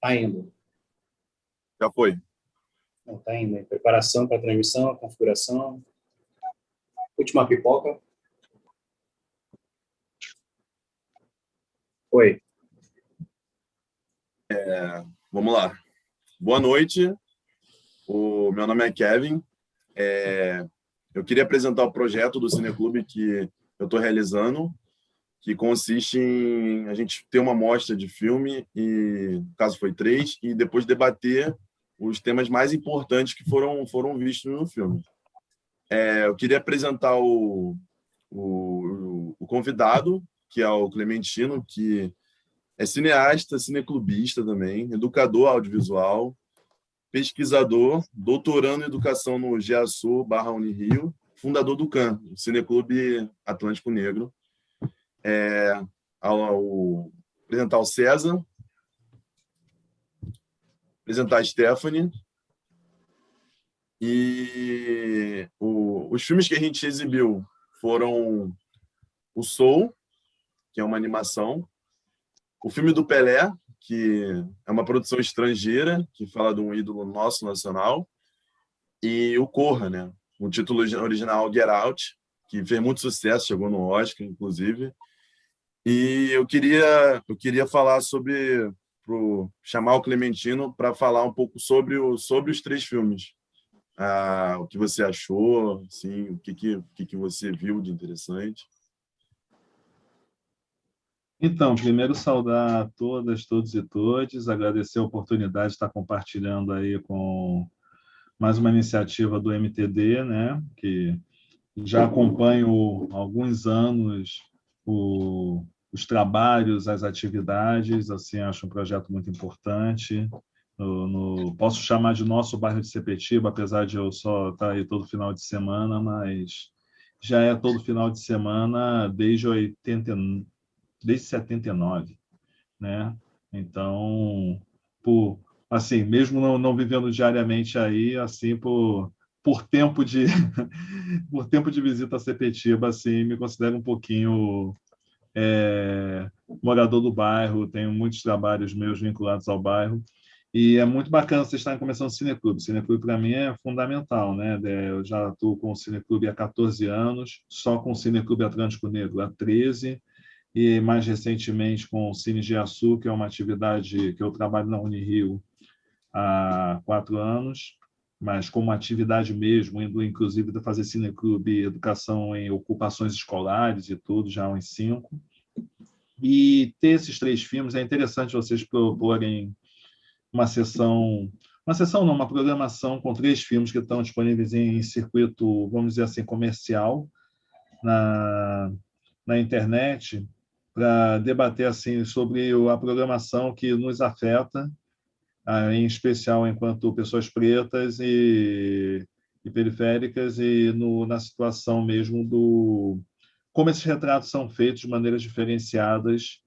Tá indo. Já foi. Não, tá indo. Hein? Preparação para transmissão, configuração. Última pipoca. Oi. Vamos lá. Boa noite. O meu nome é Kevin. Eu queria apresentar o projeto do Cineclube que eu estou realizando, que consiste em a gente ter uma mostra de filme, e no caso foi 3, e depois debater os temas mais importantes que foram vistos no filme. Eu queria apresentar o convidado, que é o Clementino, que é cineasta, cineclubista também, educador audiovisual, pesquisador, doutorando em educação no GEASU/Unirio, fundador do CAN, o Cineclube Atlântico Negro. Apresentar o César, apresentar a Stephanie. E os filmes que a gente exibiu foram o Soul, que é uma animação, o filme do Pelé, que é uma produção estrangeira, que fala de um ídolo nosso nacional, e o Corra, né? O título original Get Out, que fez muito sucesso, chegou no Oscar, inclusive. E eu queria falar chamar o Clementino para falar um pouco sobre os 3 filmes. O que você achou, assim, o que você viu de interessante. Então, primeiro saudar a todas, todos e todes, agradecer a oportunidade de estar compartilhando aí com mais uma iniciativa do MTD, né, que já acompanho há alguns anos os trabalhos, as atividades, assim, acho um projeto muito importante. Posso chamar de nosso bairro de Sepetiba, apesar de eu só estar aí todo final de semana, mas já é todo final de semana desde 79, né? Então, assim, mesmo não vivendo diariamente aí, assim, por tempo de por tempo de visita a Sepetiba, assim, me considero um pouquinho morador do bairro, tenho muitos trabalhos meus vinculados ao bairro, e é muito bacana vocês estarem começando o Cineclube. O Cineclube, para mim, é fundamental, né? Eu já estou com o Cineclube há 14 anos, só com o Cineclube Atlântico Negro há 13, e mais recentemente com o Cine Giaçu, que é uma atividade que eu trabalho na Unirio há 4 anos, mas como atividade mesmo, indo inclusive fazer cineclube, educação em ocupações escolares e tudo, já há uns 5. E ter esses 3 filmes, é interessante vocês proporem uma sessão não, uma programação com 3 filmes que estão disponíveis em circuito, vamos dizer assim, comercial, na internet, para debater assim sobre a programação que nos afeta, em especial enquanto pessoas pretas e periféricas, e na situação mesmo como esses retratos são feitos de maneiras diferenciadas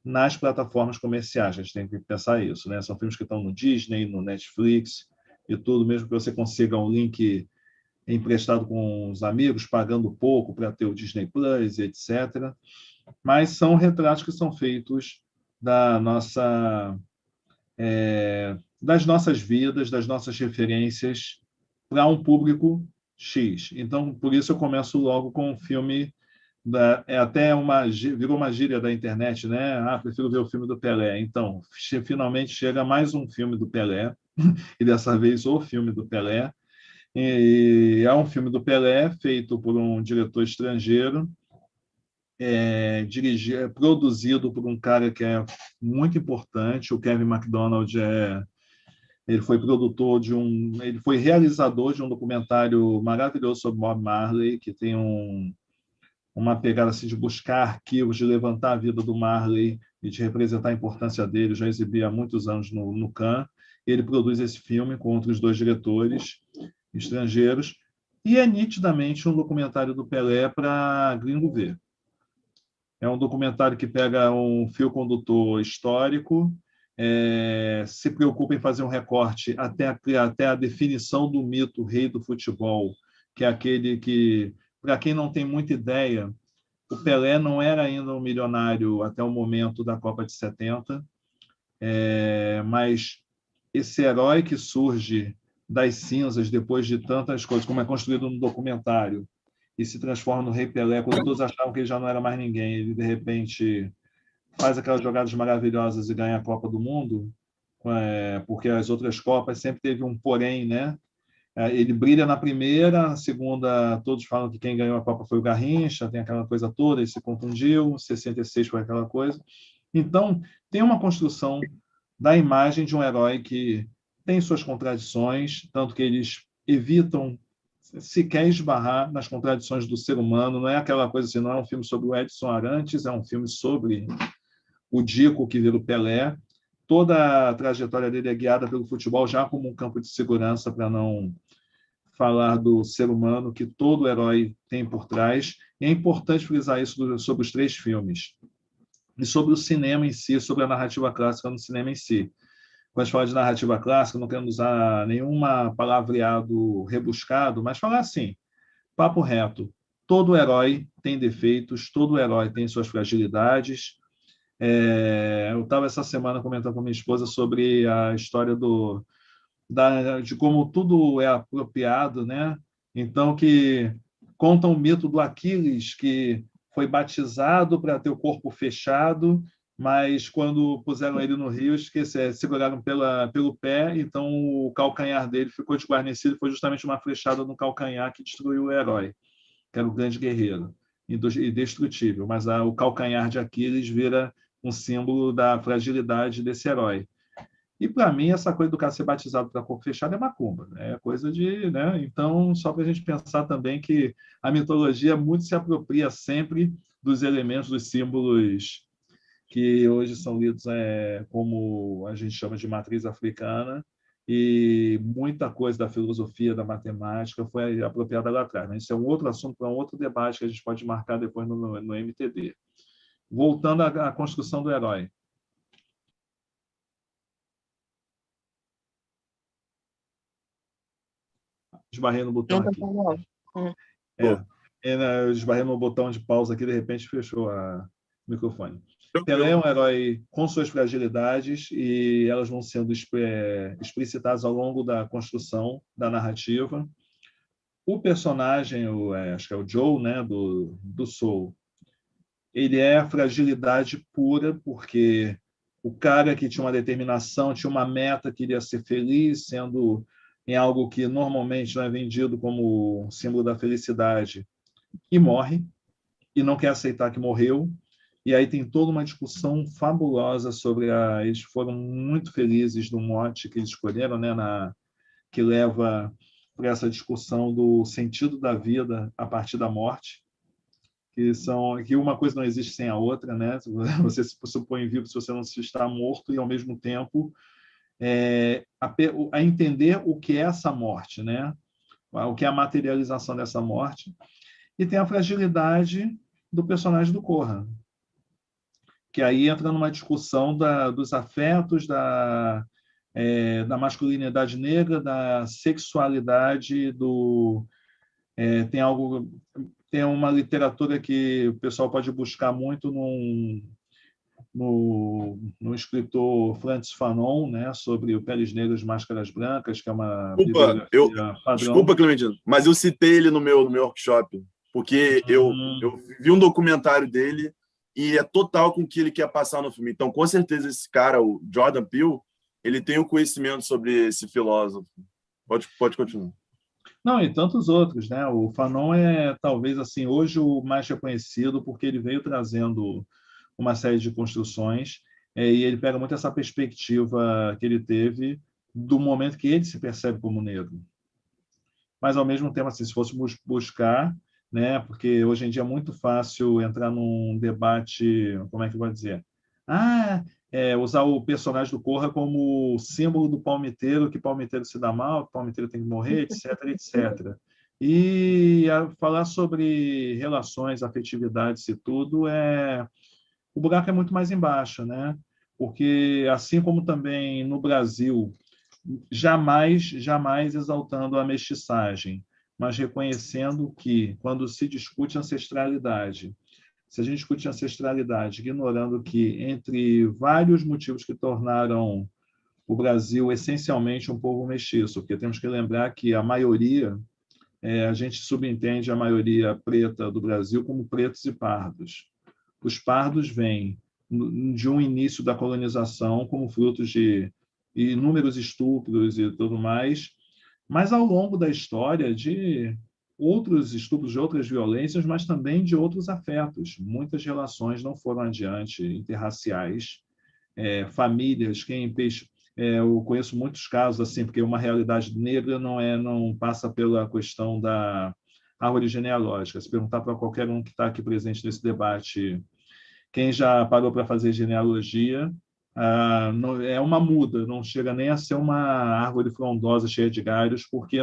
nas plataformas comerciais. A gente tem que pensar isso, né? São filmes que estão no Disney, no Netflix e tudo, mesmo que você consiga um link emprestado com os amigos, pagando pouco para ter o Disney Plus, etc. Mas são retratos que são feitos das nossas vidas, das nossas referências para um público X. Então, por isso eu começo logo com um filme virou uma gíria da internet, né? Prefiro ver o filme do Pelé. Então, finalmente chega mais um filme do Pelé, e dessa vez o filme do Pelé. E é um filme do Pelé feito por um diretor estrangeiro, produzido por um cara que é muito importante. O Kevin MacDonald ele foi realizador de um documentário maravilhoso sobre Bob Marley, que tem uma pegada assim, de buscar arquivos, de levantar a vida do Marley e de representar a importância dele. Já exibi há muitos anos no Cannes. Ele produz esse filme com outros 2 diretores estrangeiros, e é nitidamente um documentário do Pelé para gringo ver. É um documentário que pega um fio condutor histórico, se preocupa em fazer um recorte até a definição do mito rei do futebol, que é aquele que, para quem não tem muita ideia, o Pelé não era ainda um milionário até o momento da Copa de 70. Mas esse herói que surge das cinzas depois de tantas coisas, como é construído no documentário, e se transforma no Rei Pelé, quando todos achavam que ele já não era mais ninguém, ele, de repente, faz aquelas jogadas maravilhosas e ganha a Copa do Mundo, porque as outras Copas sempre teve um porém, né? Ele brilha na primeira, na segunda, todos falam que quem ganhou a Copa foi o Garrincha, tem aquela coisa toda, ele se confundiu, 66 foi aquela coisa. Então, tem uma construção da imagem de um herói que tem suas contradições, tanto que eles evitam sequer esbarrar nas contradições do ser humano, não é aquela coisa assim, não é um filme sobre o Edson Arantes, é um filme sobre o Dico, que vira o Pelé. Toda a trajetória dele é guiada pelo futebol já como um campo de segurança, para não falar do ser humano que todo herói tem por trás. E é importante frisar isso sobre os 3 filmes. E sobre o cinema em si, sobre a narrativa clássica no cinema em si. Quando a gente fala de narrativa clássica, não querendo usar nenhuma palavreado rebuscado, mas falar assim, papo reto. Todo herói tem defeitos, todo herói tem suas fragilidades. Eu estava essa semana comentando com minha esposa sobre a história de como tudo é apropriado, né? Então, que conta o mito do Aquiles, que foi batizado para ter o corpo fechado, mas quando puseram ele no rio, seguraram pelo pé, então o calcanhar dele ficou desguarnecido, foi justamente uma flechada no calcanhar que destruiu o herói, que era o grande guerreiro, indestrutível. Mas o calcanhar de Aquiles vira um símbolo da fragilidade desse herói. E, para mim, essa coisa do cara ser batizado para corpo fechado é macumba, né? É coisa de... né? Então, só para a gente pensar também que a mitologia muito se apropria sempre dos elementos, dos símbolos que hoje são lidos como a gente chama de matriz africana, e muita coisa da filosofia, da matemática foi apropriada lá atrás, né? Isso é um outro assunto para um outro debate que a gente pode marcar depois no MTD. Voltando à construção do herói. Esbarrei no botão aqui. Eu esbarrei no botão de pausa aqui, de repente fechou o microfone. Pelé é um herói com suas fragilidades e elas vão sendo explicitadas ao longo da construção da narrativa. O personagem, acho que é o Joe, né, do Soul, ele é a fragilidade pura, porque o cara que tinha uma determinação, tinha uma meta, queria ser feliz, sendo em algo que normalmente não é vendido como símbolo da felicidade, e morre, e não quer aceitar que morreu. E aí tem toda uma discussão fabulosa sobre eles foram muito felizes no mote que eles escolheram, né, que leva para essa discussão do sentido da vida a partir da morte, que uma coisa não existe sem a outra, né? Você se supõe vivo se você não se está morto, e ao mesmo tempo a entender o que é essa morte, né? O que é a materialização dessa morte. E tem a fragilidade do personagem do Corra, que aí entra numa discussão dos afetos, da masculinidade negra, da sexualidade, tem uma literatura que o pessoal pode buscar muito no escritor Francis Fanon, né, sobre o Peles Negras, Máscaras Brancas, que é uma bibliografia padrão. Desculpa, Clementino, mas eu citei ele no meu workshop, porque eu vi um documentário dele e é total com o que ele quer passar no filme. Então, com certeza, esse cara, o Jordan Peele, ele tem o conhecimento sobre esse filósofo. Pode continuar. Não, e tantos outros, né? O Fanon é, talvez, assim, hoje o mais reconhecido, porque ele veio trazendo uma série de construções, e ele pega muito essa perspectiva que ele teve do momento que ele se percebe como negro. Mas, ao mesmo tempo, assim, se fôssemos buscar, né, porque hoje em dia é muito fácil entrar num debate, como é que eu vou dizer? Usar o personagem do Corra como símbolo do palmiteiro, que palmiteiro se dá mal, que palmiteiro tem que morrer, etc, etc. E falar sobre relações, afetividades e tudo, o buraco é muito mais embaixo, né? Porque, assim como também no Brasil, jamais exaltando a mestiçagem, mas reconhecendo que, quando se discute ancestralidade, se a gente discute ancestralidade, ignorando que, entre vários motivos que tornaram o Brasil essencialmente um povo mestiço, porque temos que lembrar que a maioria, a gente subentende a maioria preta do Brasil como pretos e pardos. Os pardos vêm de um início da colonização como frutos de inúmeros estupros e tudo mais, mas ao longo da história de outros estupros, de outras violências, mas também de outros afetos. Muitas relações não foram adiante, interraciais, famílias, eu conheço muitos casos assim, porque uma realidade negra não passa pela questão da árvore genealógica. Se perguntar para qualquer um que está aqui presente nesse debate, quem já parou para fazer genealogia, é uma muda, não chega nem a ser uma árvore frondosa cheia de galhos, porque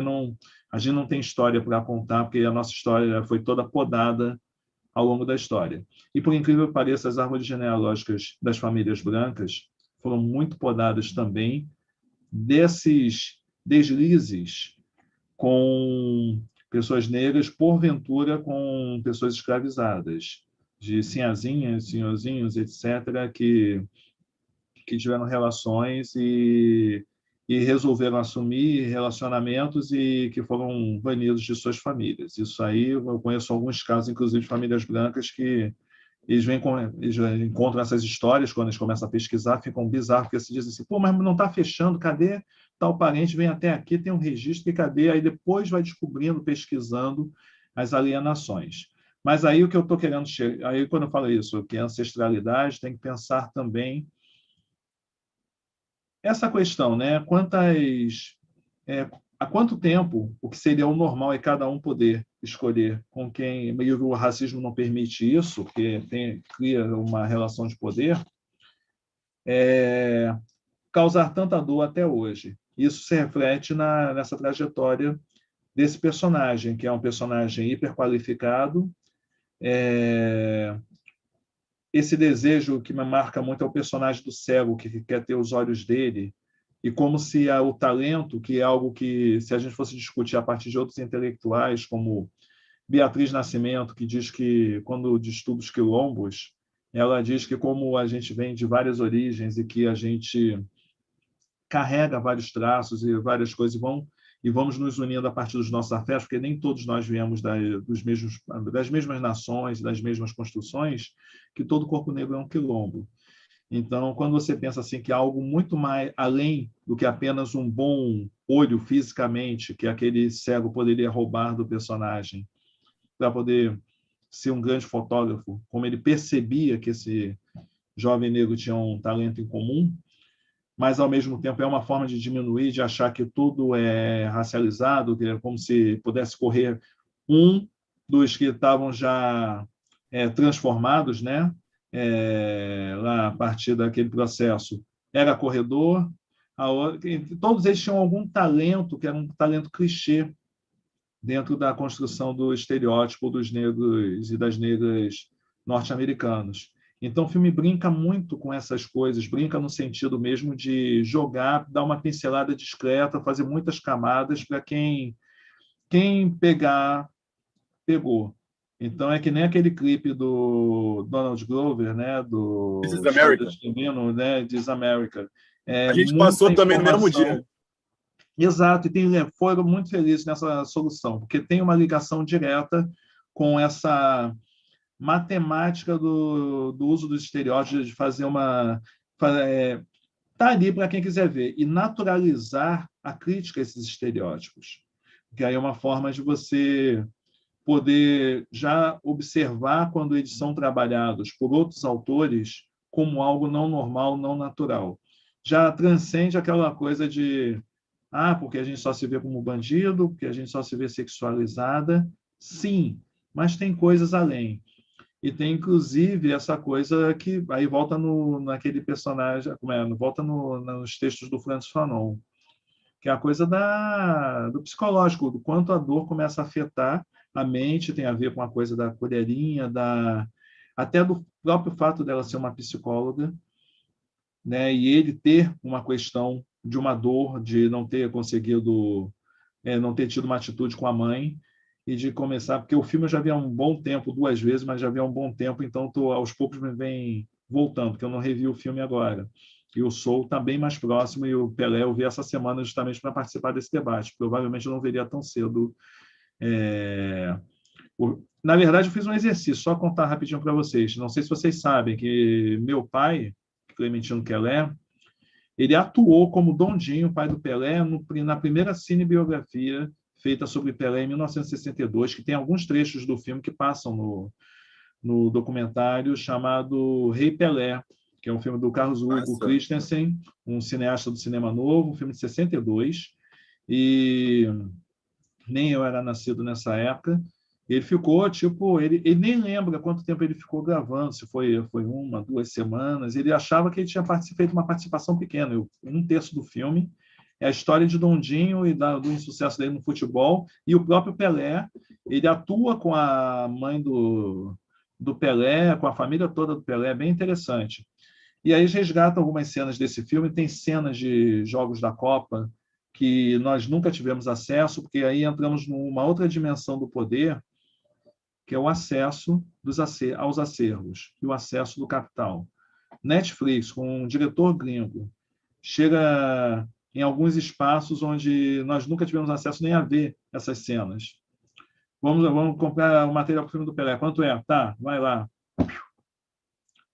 a gente não tem história para contar, porque a nossa história foi toda podada ao longo da história. E, por incrível que pareça, as árvores genealógicas das famílias brancas foram muito podadas também desses deslizes com pessoas negras, porventura com pessoas escravizadas, de sinhazinhas, senhorzinhos, etc., que tiveram relações e resolveram assumir relacionamentos e que foram banidos de suas famílias. Isso aí, eu conheço alguns casos, inclusive de famílias brancas, que eles encontram essas histórias, quando eles começam a pesquisar, ficam bizarros, porque se dizem assim, pô, mas não está fechando, cadê tal parente? Vem até aqui, tem um registro, e cadê? Aí depois vai descobrindo, pesquisando as alienações. Mas aí o que eu estou querendo chegar, aí quando eu falo isso, que é ancestralidade, tem que pensar também essa questão, né? Há quanto tempo o que seria o normal é cada um poder escolher com quem, meio o racismo não permite isso, porque cria uma relação de poder, causar tanta dor até hoje. Isso se reflete nessa trajetória desse personagem, que é um personagem hiperqualificado. Esse desejo que me marca muito é o personagem do cego, que quer ter os olhos dele, e como se o talento, que é algo que, se a gente fosse discutir a partir de outros intelectuais, como Beatriz Nascimento, que diz que, quando estuda os quilombos, ela diz que como a gente vem de várias origens e que a gente carrega vários traços e várias coisas e vamos nos unindo a partir dos nossos afetos, porque nem todos nós viemos das mesmas nações, das mesmas construções, que todo corpo negro é um quilombo. Então, quando você pensa assim que há algo muito mais além do que apenas um bom olho fisicamente, que aquele cego poderia roubar do personagem, para poder ser um grande fotógrafo, como ele percebia que esse jovem negro tinha um talento em comum, mas, ao mesmo tempo, é uma forma de diminuir, de achar que tudo é racializado, que é como se pudesse correr um dos que estavam já transformados, né? Lá a partir daquele processo, era corredor, todos eles tinham algum talento, que era um talento clichê, dentro da construção do estereótipo dos negros e das negras norte-americanos. Então, o filme brinca muito com essas coisas, brinca no sentido mesmo de jogar, dar uma pincelada discreta, fazer muitas camadas para quem pegar, pegou. Então, é que nem aquele clipe do Donald Glover, né, do This is America. Divino, né, This America. A gente passou também no mesmo dia. Exato, e foram muito felizes nessa solução, porque tem uma ligação direta com essa matemática do uso dos estereótipos, de fazer tá ali para quem quiser ver, e naturalizar a crítica a esses estereótipos, que aí é uma forma de você poder já observar quando eles são trabalhados por outros autores como algo não normal, não natural. Já transcende aquela coisa de porque a gente só se vê como bandido, porque a gente só se vê sexualizada. Sim, mas tem coisas além. E tem, inclusive, essa coisa que aí volta naquele personagem, volta nos textos do Frantz Fanon, que é a coisa do psicológico, do quanto a dor começa a afetar a mente, tem a ver com a coisa da colherinha, até do próprio fato dela ser uma psicóloga, né? E ele ter uma questão de uma dor, de não ter conseguido, não ter tido uma atitude com a mãe, e de começar, porque o filme eu já vi há um bom tempo, 2 vezes, mas já vi há um bom tempo, então aos poucos me vem voltando, porque eu não revi o filme agora. E o Soul está bem mais próximo, e o Pelé eu vi essa semana justamente para participar desse debate. Provavelmente eu não veria tão cedo. Na verdade, eu fiz um exercício, só contar rapidinho para vocês. Não sei se vocês sabem que meu pai, Clementino Queller, ele atuou como Dondinho, pai do Pelé, na primeira cinebiografia feita sobre Pelé em 1962, que tem alguns trechos do filme que passam no documentário chamado Rei Pelé, que é um filme do Carlos Hugo Nossa. Christensen, um cineasta do cinema novo, um filme de 62, e nem eu era nascido nessa época. Ele ficou, tipo, ele nem lembra quanto tempo ele ficou gravando, se foi 1, 2 semanas. Ele achava que ele tinha feito uma participação pequena. 1/3 do filme é a história de Dondinho e do insucesso dele no futebol, e o próprio Pelé. Ele atua com a mãe do Pelé, com a família toda do Pelé, é bem interessante. E aí eles resgatam algumas cenas desse filme, tem cenas de jogos da Copa que nós nunca tivemos acesso, porque aí entramos numa outra dimensão do poder, que é o acesso aos acervos e o acesso do capital. Netflix, com um diretor gringo, chega em alguns espaços onde nós nunca tivemos acesso nem a ver essas cenas. Vamos comprar o material para o filme do Pelé. Quanto é? Tá, vai lá.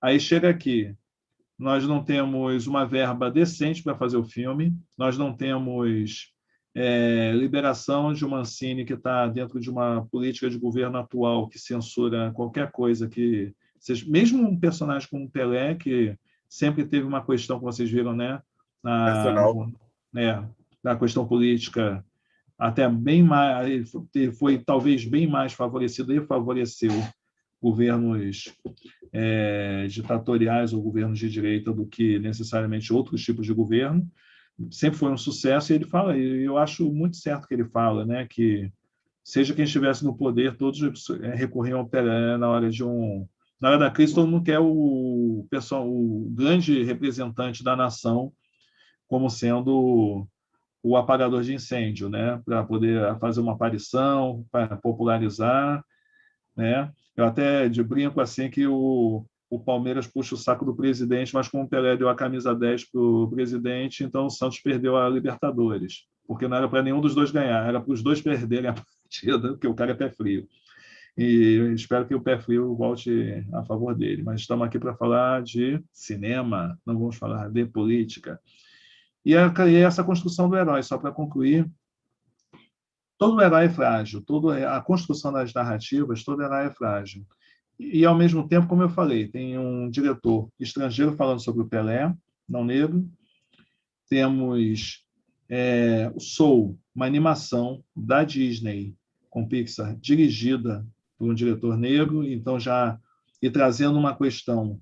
Aí chega aqui. Nós não temos uma verba decente para fazer o filme, nós não temos liberação de uma Mancini, que está dentro de uma política de governo atual que censura qualquer coisa que seja, mesmo um personagem como Pelé, que sempre teve uma questão, como vocês viram, né, na, Nacional. no, né, na questão política, até bem mais, foi talvez bem mais favorecido e favoreceu governos ditatoriais ou governos de direita do que necessariamente outros tipos de governo. Sempre foi um sucesso, e ele fala, e eu acho muito certo que ele fala, né, que seja quem estivesse no poder, todos recorriam ao Pelé na hora da crise. Todo mundo quer o grande representante da nação como sendo o apagador de incêndio, né, para poder fazer uma aparição, para popularizar, né? Eu até brinco assim que o Palmeiras puxa o saco do presidente, mas como o Pelé deu a camisa 10 para o presidente, então o Santos perdeu a Libertadores, porque não era para nenhum dos dois ganhar, era para os dois perderem a partida, porque o cara é pé frio. E espero que o pé frio volte a favor dele. Mas estamos aqui para falar de cinema, não vamos falar de política. E essa construção do herói, só para concluir, todo herói é frágil, a construção das narrativas, todo herói é frágil. E, ao mesmo tempo, como eu falei, tem um diretor estrangeiro falando sobre o Pelé, não negro. Temos o Soul, uma animação da Disney com Pixar, dirigida por um diretor negro, então e trazendo uma questão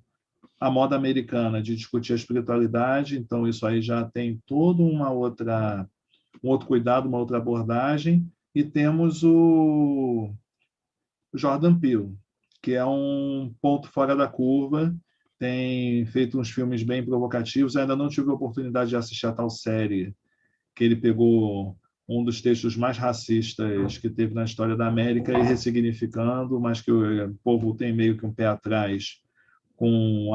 à moda americana de discutir a espiritualidade, então isso aí já tem todo um outro cuidado, uma outra abordagem. E temos o Jordan Peele, que é um ponto fora da curva, tem feito uns filmes bem provocativos. Eu ainda não tive a oportunidade de assistir a tal série, que ele pegou um dos textos mais racistas que teve na história da América e ressignificando, mas que o povo tem meio que um pé atrás com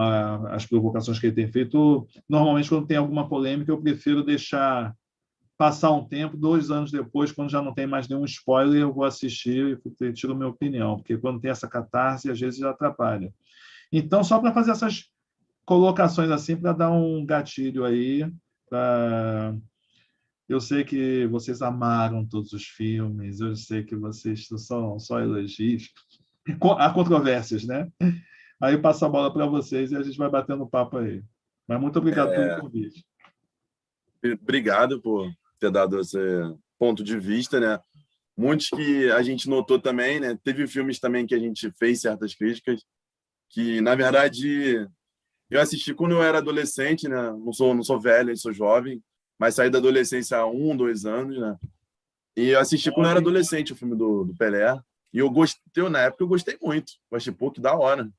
as provocações que ele tem feito. Normalmente, quando tem alguma polêmica, eu prefiro deixar passar um tempo, 2 anos depois, quando já não tem mais nenhum spoiler, eu vou assistir e tiro minha opinião, porque quando tem essa catarse, às vezes já atrapalha. Então, só para fazer essas colocações assim, para dar um gatilho aí, eu sei que vocês amaram todos os filmes, eu sei que vocês são só elogios. Há controvérsias, né? Aí eu passo a bola para vocês e a gente vai batendo papo aí. Mas muito obrigado pelo convite. Obrigado por ter dado esse ponto de vista, né? Muitos que a gente notou também, né? Teve filmes também que a gente fez certas críticas que, na verdade, eu assisti quando eu era adolescente, né? Não sou velho, sou jovem, mas saí da adolescência há 1, 2 anos, né? E eu assisti quando eu era adolescente o filme do Pelé. E eu gostei, na época eu gostei muito. Eu achei, pô, que da hora.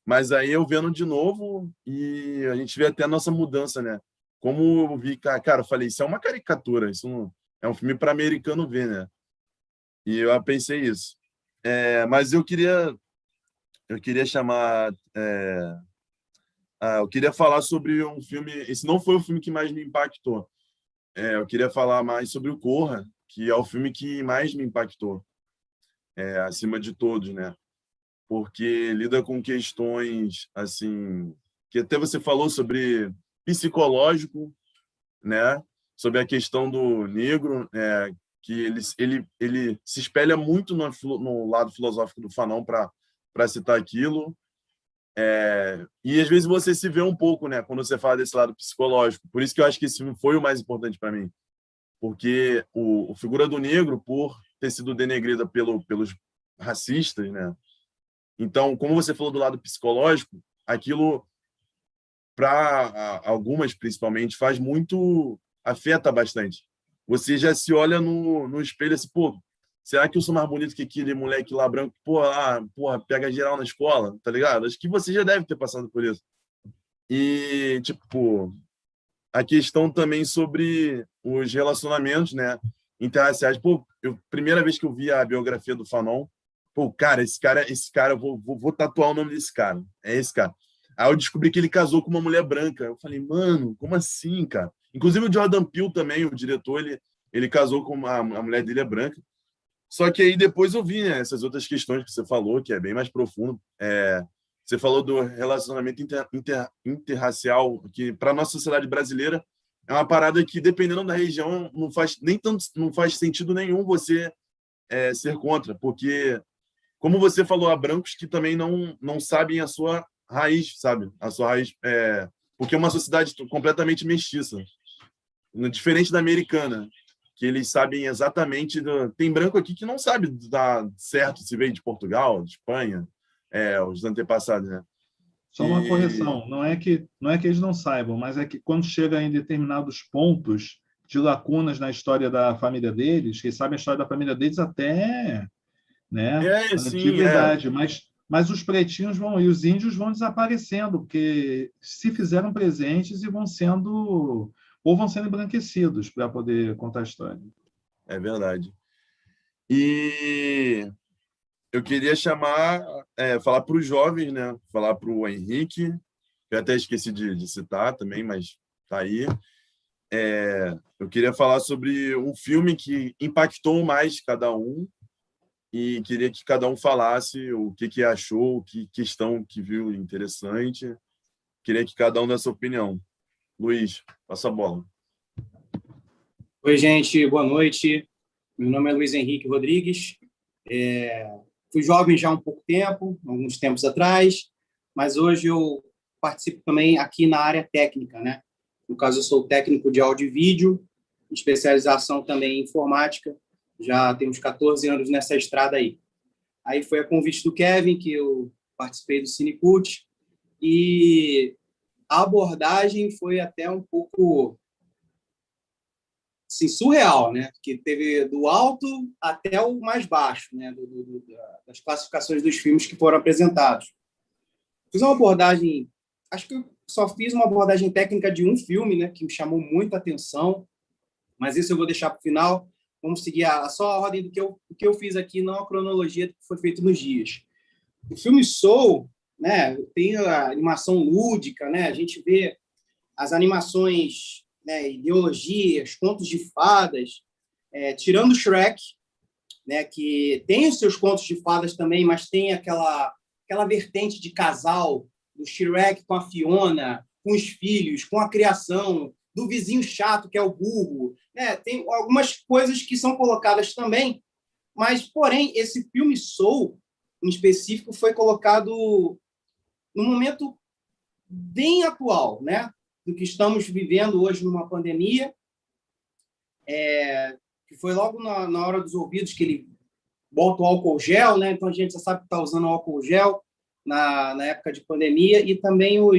Mas aí eu vendo de novo e a gente vê até a nossa mudança, né? Como eu vi, cara, eu falei, isso é uma caricatura, isso não... é um filme para americano ver, né? E eu pensei isso. Mas eu queria chamar... eu queria falar sobre um filme... Esse não foi o filme que mais me impactou. Eu queria falar mais sobre o Corra, que é o filme que mais me impactou, acima de todos, né? Porque lida com questões, assim, que até você falou sobre psicológico, né? Sobre a questão do negro, que ele se espelha muito no lado filosófico do Fanon para citar aquilo. E às vezes você se vê um pouco, né, quando você fala desse lado psicológico. Por isso que eu acho que esse filme foi o mais importante para mim, porque o figura do negro, por ter sido denegrida pelos racistas, né? Então, como você falou do lado psicológico, aquilo para algumas principalmente afeta bastante. Você já se olha no espelho assim, pô, será que eu sou mais bonito que aquele moleque lá branco? Porra, pega geral na escola, tá ligado? Acho que você já deve ter passado por isso. E, tipo, a questão também sobre os relacionamentos, né, interraciais. Pô, primeira vez que eu vi a biografia do Fanon, pô, cara, esse cara, eu vou tatuar o nome desse cara. É esse cara. Aí eu descobri que ele casou com uma mulher branca. Eu falei, mano, como assim, cara? Inclusive o Jordan Peele também, o diretor, ele casou com a mulher dele é branca. Só que aí depois eu vi, né, essas outras questões que você falou, que é bem mais profundo. Você falou do relacionamento interracial, que para a nossa sociedade brasileira é uma parada que, dependendo da região, não faz sentido nenhum você ser contra, porque, como você falou, há brancos que também não sabem a sua raiz, sabe? A sua raiz, porque é uma sociedade completamente mestiça, diferente da americana, que eles sabem exatamente... Tem branco aqui que não sabe dar certo se veio de Portugal, de Espanha, os antepassados, né? Só uma correção, não é que eles não saibam, mas é que quando chega em determinados pontos de lacunas na história da família deles, que eles sabem a história da família deles até, né, a Sim, antiguidade, mas os pretinhos vão e os índios vão desaparecendo, porque se fizeram presentes e vão sendo embranquecidos para poder contar a história. é verdade. E eu queria falar para os jovens, né? Falar para o Henrique, que eu até esqueci de citar também, mas tá aí. Eu queria falar sobre um filme que impactou mais cada um e queria que cada um falasse o que achou, que questão que viu interessante. Queria que cada um desse opinião. Luiz, passa a bola. Oi, gente, boa noite. Meu nome é Luiz Henrique Rodrigues. Fui jovem já há um pouco tempo, alguns tempos atrás, mas hoje eu participo também aqui na área técnica, né? No caso, eu sou técnico de áudio e vídeo, especialização também em informática. Já tenho uns 14 anos nessa estrada aí. Aí foi a convite do Kevin que eu participei do Cinecult e a abordagem foi até um pouco assim, surreal, né? Que teve do alto até o mais baixo, né? Das classificações dos filmes que foram apresentados. Fiz uma abordagem, acho que eu só fiz uma abordagem técnica de um filme, né? Que me chamou muita atenção, mas isso eu vou deixar para o final. Vamos seguir só a ordem do que eu fiz aqui, não a cronologia do que foi feito nos dias. O filme Soul, né? Tem a animação lúdica, né? A gente vê as animações, né, ideologias, contos de fadas, tirando Shrek, né, que tem os seus contos de fadas também, mas tem aquela vertente de casal do Shrek com a Fiona, com os filhos, com a criação, do vizinho chato, que é o burro. Né? Tem algumas coisas que são colocadas também, mas, porém, esse filme Soul, em específico, foi colocado num momento bem atual, né? Do que estamos vivendo hoje numa pandemia, que foi logo na hora dos ouvidos que ele bota o álcool gel, né? Então a gente já sabe que está usando álcool gel na época de pandemia, e também o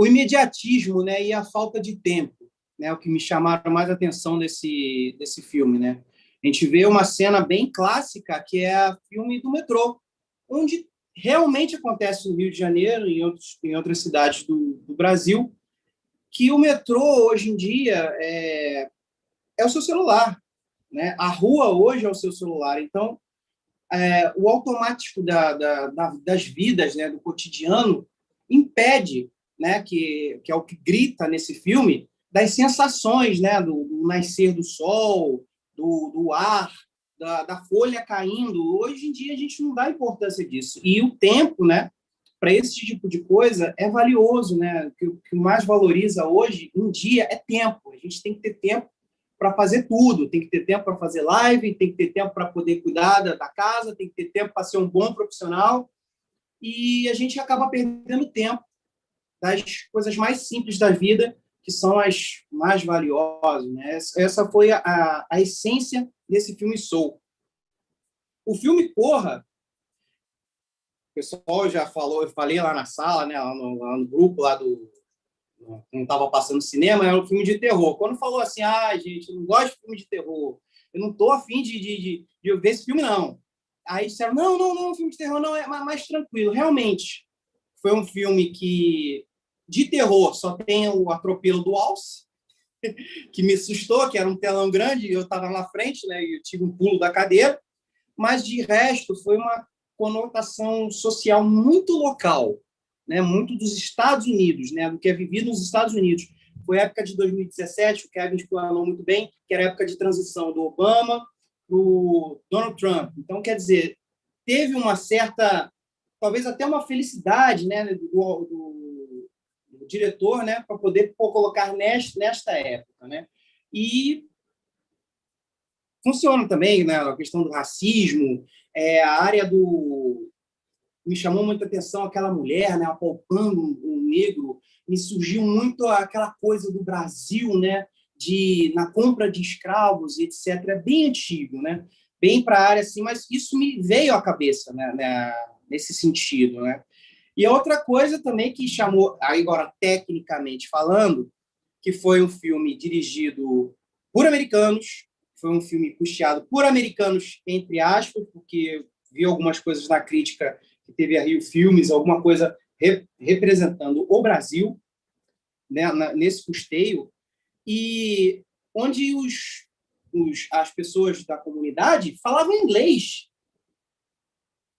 imediatismo, né? E a falta de tempo, né? O que me chamaram mais atenção desse filme, né? A gente vê uma cena bem clássica, que é o filme do metrô, onde realmente acontece no Rio de Janeiro e em outras cidades do Brasil, que o metrô, hoje em dia, é o seu celular. né? A rua hoje é o seu celular. Então, o automático das vidas, né, do cotidiano, impede, né, que é o que grita nesse filme, das sensações, né, do nascer do sol, do ar, da folha caindo. Hoje em dia a gente não dá importância disso. E o tempo, né, para esse tipo de coisa é valioso, né? O que mais valoriza hoje em dia é tempo. A gente tem que ter tempo para fazer tudo. Tem que ter tempo para fazer live, tem que ter tempo para poder cuidar da casa, tem que ter tempo para ser um bom profissional. E a gente acaba perdendo tempo das coisas mais simples da vida, que são as mais valiosas, né? Essa foi a essência desse filme Soul. O filme Corra, o pessoal já falou, eu falei lá na sala, né, lá no grupo, lá não estava passando cinema, era um filme de terror. Quando falou assim, gente, eu não gosto de filme de terror, eu não estou afim de ver esse filme, não. Aí disseram, não, filme de terror não, é mais tranquilo. Realmente, foi um filme que, de terror, só tem o atropelo do Alce, que me assustou, que era um telão grande, e eu estava na frente, né, e eu tive um pulo da cadeira, mas, de resto, foi uma conotação social muito local, né, muito dos Estados Unidos, né, do que é vivido nos Estados Unidos. Foi a época de 2017, o Kevin explanou muito bem, que era a época de transição do Obama para o Donald Trump. Então, quer dizer, teve uma certa, talvez até uma felicidade, né, do diretor, né, para poder colocar nesta época, né? E funciona também, né, a questão do racismo, a área me chamou muita atenção aquela mulher, né, apalpando um negro, me surgiu muito aquela coisa do Brasil, né, na compra de escravos, etc. É bem antigo, né, bem para a área assim, mas isso me veio à cabeça, né, nesse sentido, né. E outra coisa também que chamou, agora tecnicamente falando, que foi um filme dirigido por americanos, foi um filme custeado por americanos, entre aspas, porque vi algumas coisas na crítica que teve a Rio Filmes, alguma coisa representando o Brasil, né, nesse custeio, e onde as pessoas da comunidade falavam inglês.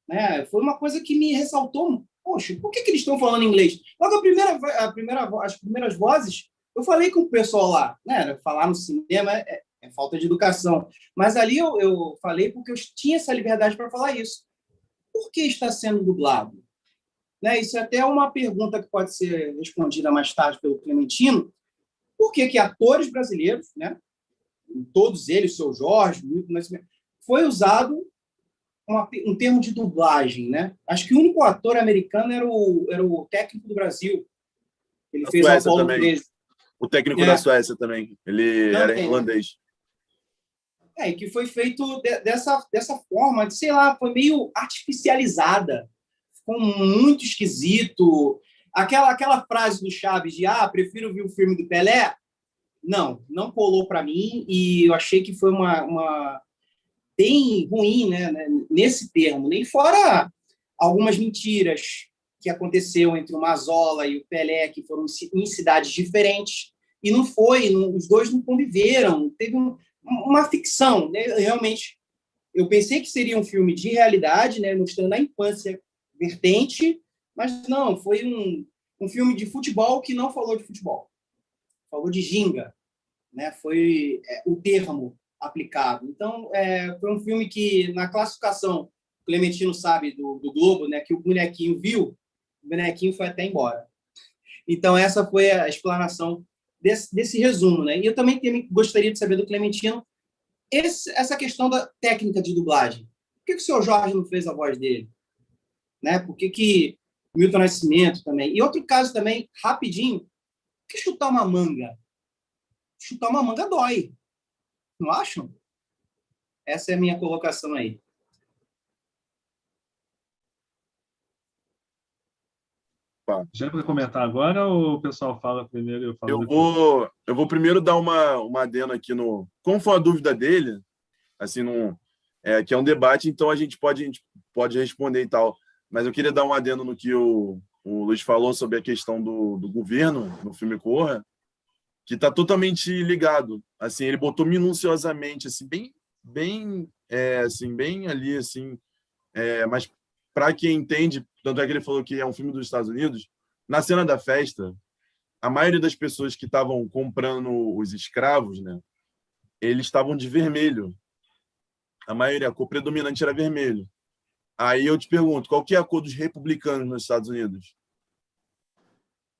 Né? Foi uma coisa que me ressaltou. Poxa, por que eles estão falando inglês? Logo, as primeiras vozes, eu falei com o pessoal lá. Né? Falar no cinema é falta de educação. Mas ali eu falei porque eu tinha essa liberdade para falar isso. Por que está sendo dublado? Né? Isso é até uma pergunta que pode ser respondida mais tarde pelo Clementino. Por que atores brasileiros, né? Todos eles, o seu Jorge, Milton Nascimento, foi usado um termo de dublagem, né? Acho que o único ator americano era o técnico do Brasil. Ele fez o Apollo 13. O técnico da Suécia também. Ele era irlandês. E que foi feito dessa forma, sei lá, foi meio artificializada. Ficou muito esquisito. Aquela frase do Chaves de prefiro ver o filme do Pelé, não colou para mim, e eu achei que foi uma bem ruim, né, nesse termo. Nem fora algumas mentiras que aconteceu entre o Mazola e o Pelé, que foram em cidades diferentes, e não foi, os dois não conviveram, teve uma ficção, né? Realmente, eu pensei que seria um filme de realidade, né, mostrando a infância vertente, mas não, foi um filme de futebol que não falou de futebol, falou de ginga, né? Foi o termo aplicado. Então, foi um filme que, na classificação, o Clementino sabe do Globo, né, que o bonequinho viu, o bonequinho foi até embora. Então, essa foi a explanação desse resumo. Né? E eu também gostaria de saber do Clementino essa questão da técnica de dublagem. Por que o seu Jorge não fez a voz dele? Né? Por que Milton Nascimento também? E outro caso também, rapidinho, por que chutar uma manga? Chutar uma manga dói. Não acham? Essa é a minha colocação aí. Já para comentar agora ou o pessoal fala primeiro e eu falo depois? Eu vou primeiro dar uma adendo aqui no... Como foi a dúvida dele, assim, que é um debate, então a gente pode responder e tal. Mas eu queria dar um adendo no que o Luiz falou sobre a questão do governo no filme Corra, que está totalmente ligado. Assim, ele botou minuciosamente, assim, bem bem, assim, bem ali, assim, mas para quem entende, tanto é que ele falou que é um filme dos Estados Unidos, na cena da festa, a maioria das pessoas que estavam comprando os escravos, né, eles estavam de vermelho. A maioria, a cor predominante era vermelho. Aí eu te pergunto, qual que é a cor dos republicanos nos Estados Unidos?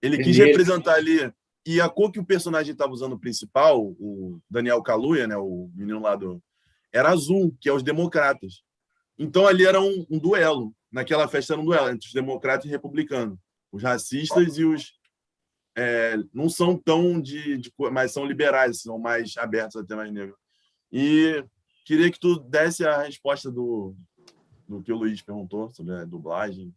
Ele quis Vermelho. representar ali, e a cor que o personagem estava usando principal, o Daniel Kaluuya, né, o menino lá era azul, que é os democratas. Então ali era um duelo. Naquela festa era um duelo entre os democratas e republicanos. Os racistas e os não são tão mas são liberais, são mais abertos a temas negros. E queria que tu desse a resposta do que o Luiz perguntou sobre a dublagem.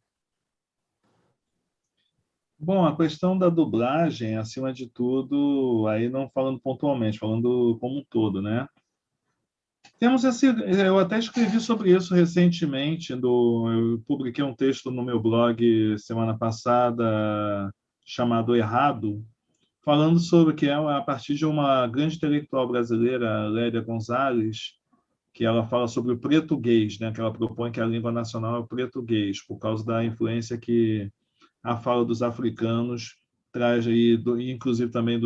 Bom, a questão da dublagem, acima de tudo, aí não falando pontualmente, falando como um todo, né? Temos eu até escrevi sobre isso recentemente, eu publiquei um texto no meu blog semana passada chamado Errado, falando sobre que é a partir de uma grande intelectual brasileira, Lélia Gonzalez, que ela fala sobre o português, né? Que ela propõe que a língua nacional é o português, por causa da influência que a fala dos africanos traz aí, inclusive também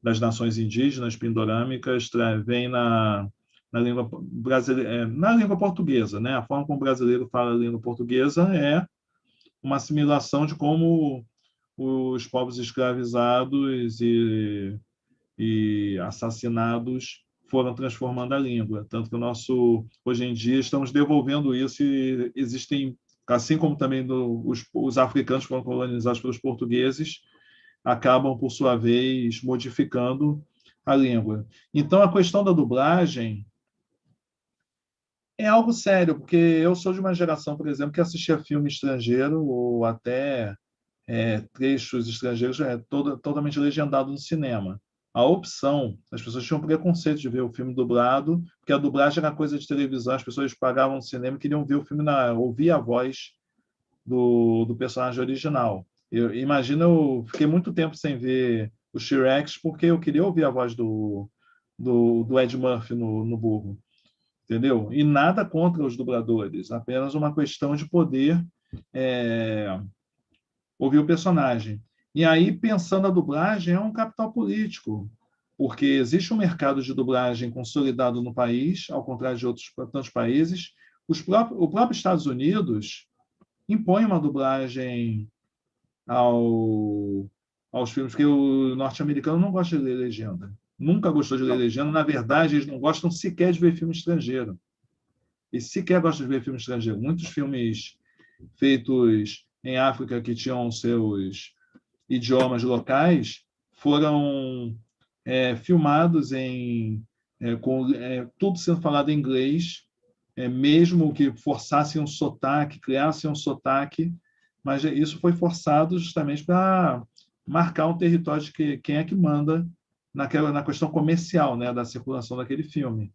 das nações indígenas pindorâmicas, vem na língua brasileira, na língua portuguesa, né? A forma como o brasileiro fala a língua portuguesa é uma assimilação de como os povos escravizados e assassinados foram transformando a língua. Tanto que hoje em dia estamos devolvendo isso e existem, assim como também os africanos foram colonizados pelos portugueses, acabam, por sua vez, modificando a língua. Então, a questão da dublagem é algo sério, porque eu sou de uma geração, por exemplo, que assistia filme estrangeiro ou até trechos estrangeiros totalmente legendado no cinema. A opção, as pessoas tinham preconceito de ver o filme dublado, porque a dublagem era coisa de televisão, as pessoas pagavam no cinema e queriam ver o filme, ouvir a voz do personagem original. Eu fiquei muito tempo sem ver o T-Rex porque eu queria ouvir a voz do Ed Murphy no burro, entendeu? E nada contra os dubladores, apenas uma questão de poder ouvir o personagem. E aí, pensando a dublagem, é um capital político, porque existe um mercado de dublagem consolidado no país, ao contrário de tantos países. O próprio Estados Unidos impõe uma dublagem aos filmes, porque o norte-americano não gosta de ler legenda. Nunca gostou de ler legenda. Na verdade, eles não gostam sequer de ver filme estrangeiro. E sequer gostam de ver filme estrangeiro. Muitos filmes feitos em África que tinham seus idiomas locais foram filmados com tudo sendo falado em inglês, mesmo que forçassem um sotaque, criassem um sotaque, mas isso foi forçado justamente para marcar um território de quem é que manda na questão comercial, né, da circulação daquele filme.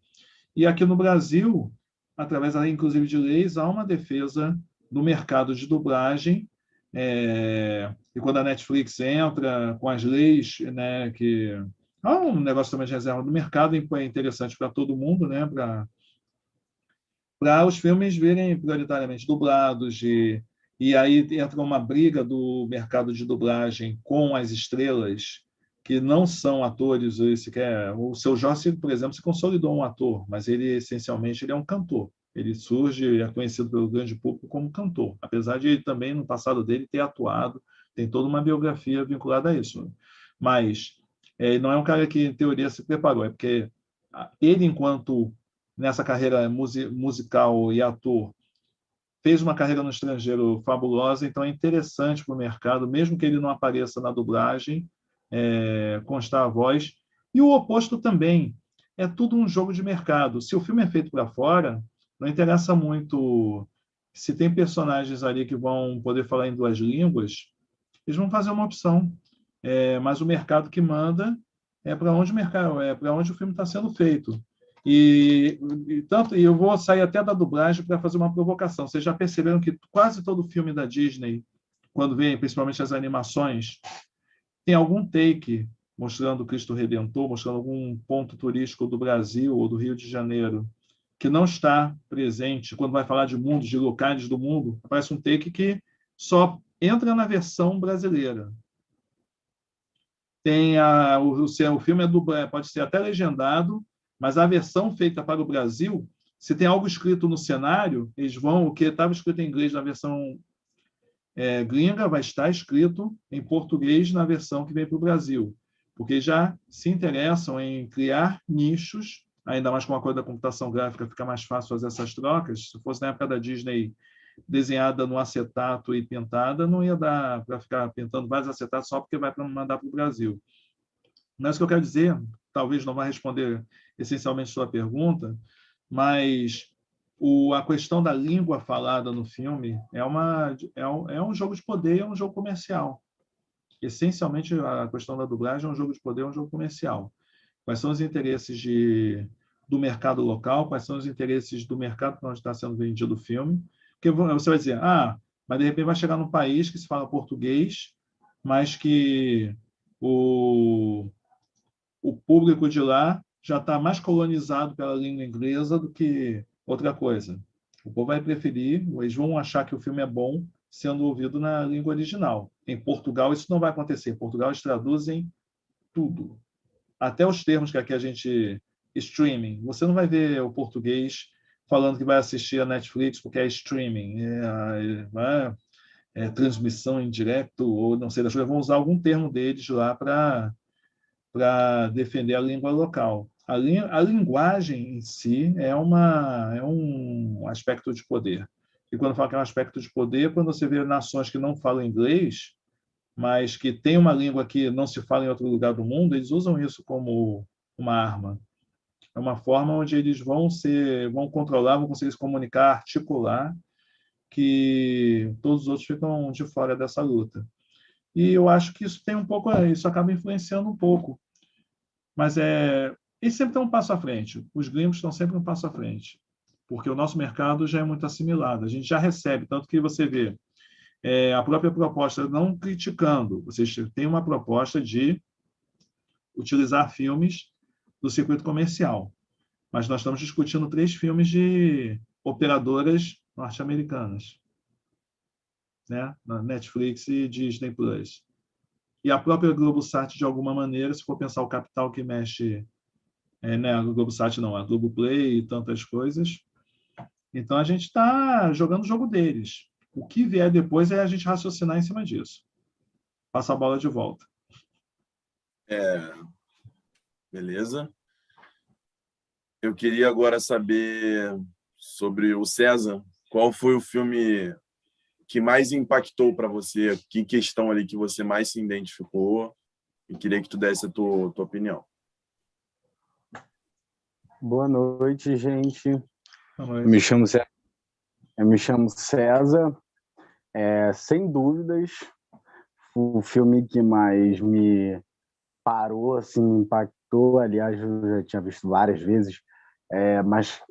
E aqui no Brasil, através, inclusive, de leis, há uma defesa do mercado de dublagem, e quando a Netflix entra com as leis, né, que há um negócio também de reserva do mercado, é interessante para todo mundo, né, para os filmes virem prioritariamente dublados, e aí entra uma briga do mercado de dublagem com as estrelas que não são atores, o Seu Jorge, por exemplo, se consolidou um ator, mas ele essencialmente ele é um cantor. Ele surge, é conhecido pelo grande público como cantor, apesar de ele também, no passado dele, ter atuado, tem toda uma biografia vinculada a isso. Mas não é um cara que, em teoria, se preparou, é porque ele, enquanto nessa carreira musical e ator, fez uma carreira no estrangeiro fabulosa, então é interessante para o mercado, mesmo que ele não apareça na dublagem, constar a voz. E o oposto também. É tudo um jogo de mercado. Se o filme é feito para fora, não interessa muito se tem personagens ali que vão poder falar em duas línguas, eles vão fazer uma opção. Mas o mercado que manda é para onde o filme está sendo feito. E eu vou sair até da dublagem para fazer uma provocação. Vocês já perceberam que quase todo filme da Disney, quando vem principalmente as animações, tem algum take mostrando o Cristo Redentor, mostrando algum ponto turístico do Brasil ou do Rio de Janeiro. que não está presente quando vai falar de mundos, de locais do mundo, aparece um take que só entra na versão brasileira. Tem o filme pode ser até legendado, mas a versão feita para o Brasil, se tem algo escrito no cenário, o que estava escrito em inglês na versão gringa vai estar escrito em português na versão que vem para o Brasil, porque já se interessam em criar nichos, ainda mais com a coisa da computação gráfica, fica mais fácil fazer essas trocas. Se fosse na época da Disney desenhada no acetato e pintada, não ia dar para ficar pintando vários acetatos só porque vai mandar para o Brasil. Mas o que eu quero dizer, talvez não vá responder essencialmente a sua pergunta, mas a questão da língua falada no filme é um jogo de poder, é um jogo comercial. Essencialmente, a questão da dublagem é um jogo de poder, é um jogo comercial. Quais são os interesses do mercado local, quais são os interesses do mercado onde está sendo vendido o filme. Porque você vai dizer, mas de repente vai chegar num país que se fala português, mas que o público de lá já está mais colonizado pela língua inglesa do que outra coisa. O povo vai preferir, eles vão achar que o filme é bom sendo ouvido na língua original. Em Portugal, isso não vai acontecer. Em Portugal, eles traduzem tudo. Até os termos que aqui a gente... Streaming. Você não vai ver o português falando que vai assistir a Netflix porque é streaming. Transmissão em direto, ou não sei das coisas. Vão usar algum termo deles lá para defender a língua local. A linguagem em si é um aspecto de poder. E quando fala que é um aspecto de poder, quando você vê nações que não falam inglês, mas que têm uma língua que não se fala em outro lugar do mundo, eles usam isso como uma arma. É uma forma onde eles vão controlar, vão conseguir se comunicar, articular, que todos os outros ficam de fora dessa luta. E eu acho que isso isso acaba influenciando um pouco. Mas eles sempre estão um passo à frente. Os gringos estão sempre um passo à frente, porque o nosso mercado já é muito assimilado. A gente já recebe, tanto que você vê a própria proposta, não criticando, vocês têm uma proposta de utilizar filmes do circuito comercial. Mas nós estamos discutindo 3 filmes de operadoras norte-americanas, né? Na Netflix e Disney Plus. E a própria Globosat, de alguma maneira, se for pensar o capital que mexe, né? A Globosat não, a Globoplay e tantas coisas. Então, a gente está jogando o jogo deles. O que vier depois é a gente raciocinar em cima disso. Passa a bola de volta. Beleza. Eu queria agora saber sobre o César. Qual foi o filme que mais impactou para você? Que questão ali que você mais se identificou? E queria que tu desse a tua opinião. Boa noite, gente. Boa noite. Eu me chamo César. Sem dúvidas, o filme que mais me parou, assim, me impactou. Aliás, eu já tinha visto várias vezes, mas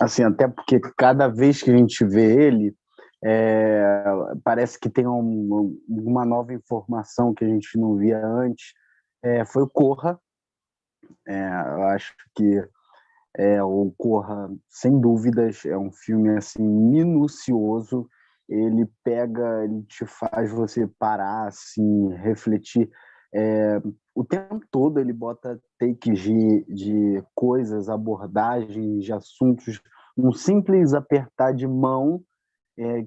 assim, até porque cada vez que a gente vê ele, parece que tem uma nova informação que a gente não via antes. Foi o Corra. Eu acho que o Corra, sem dúvidas, é um filme assim minucioso. Ele te faz você parar, assim, refletir. O tempo todo ele bota takes de coisas, abordagens de assuntos, um simples apertar de mão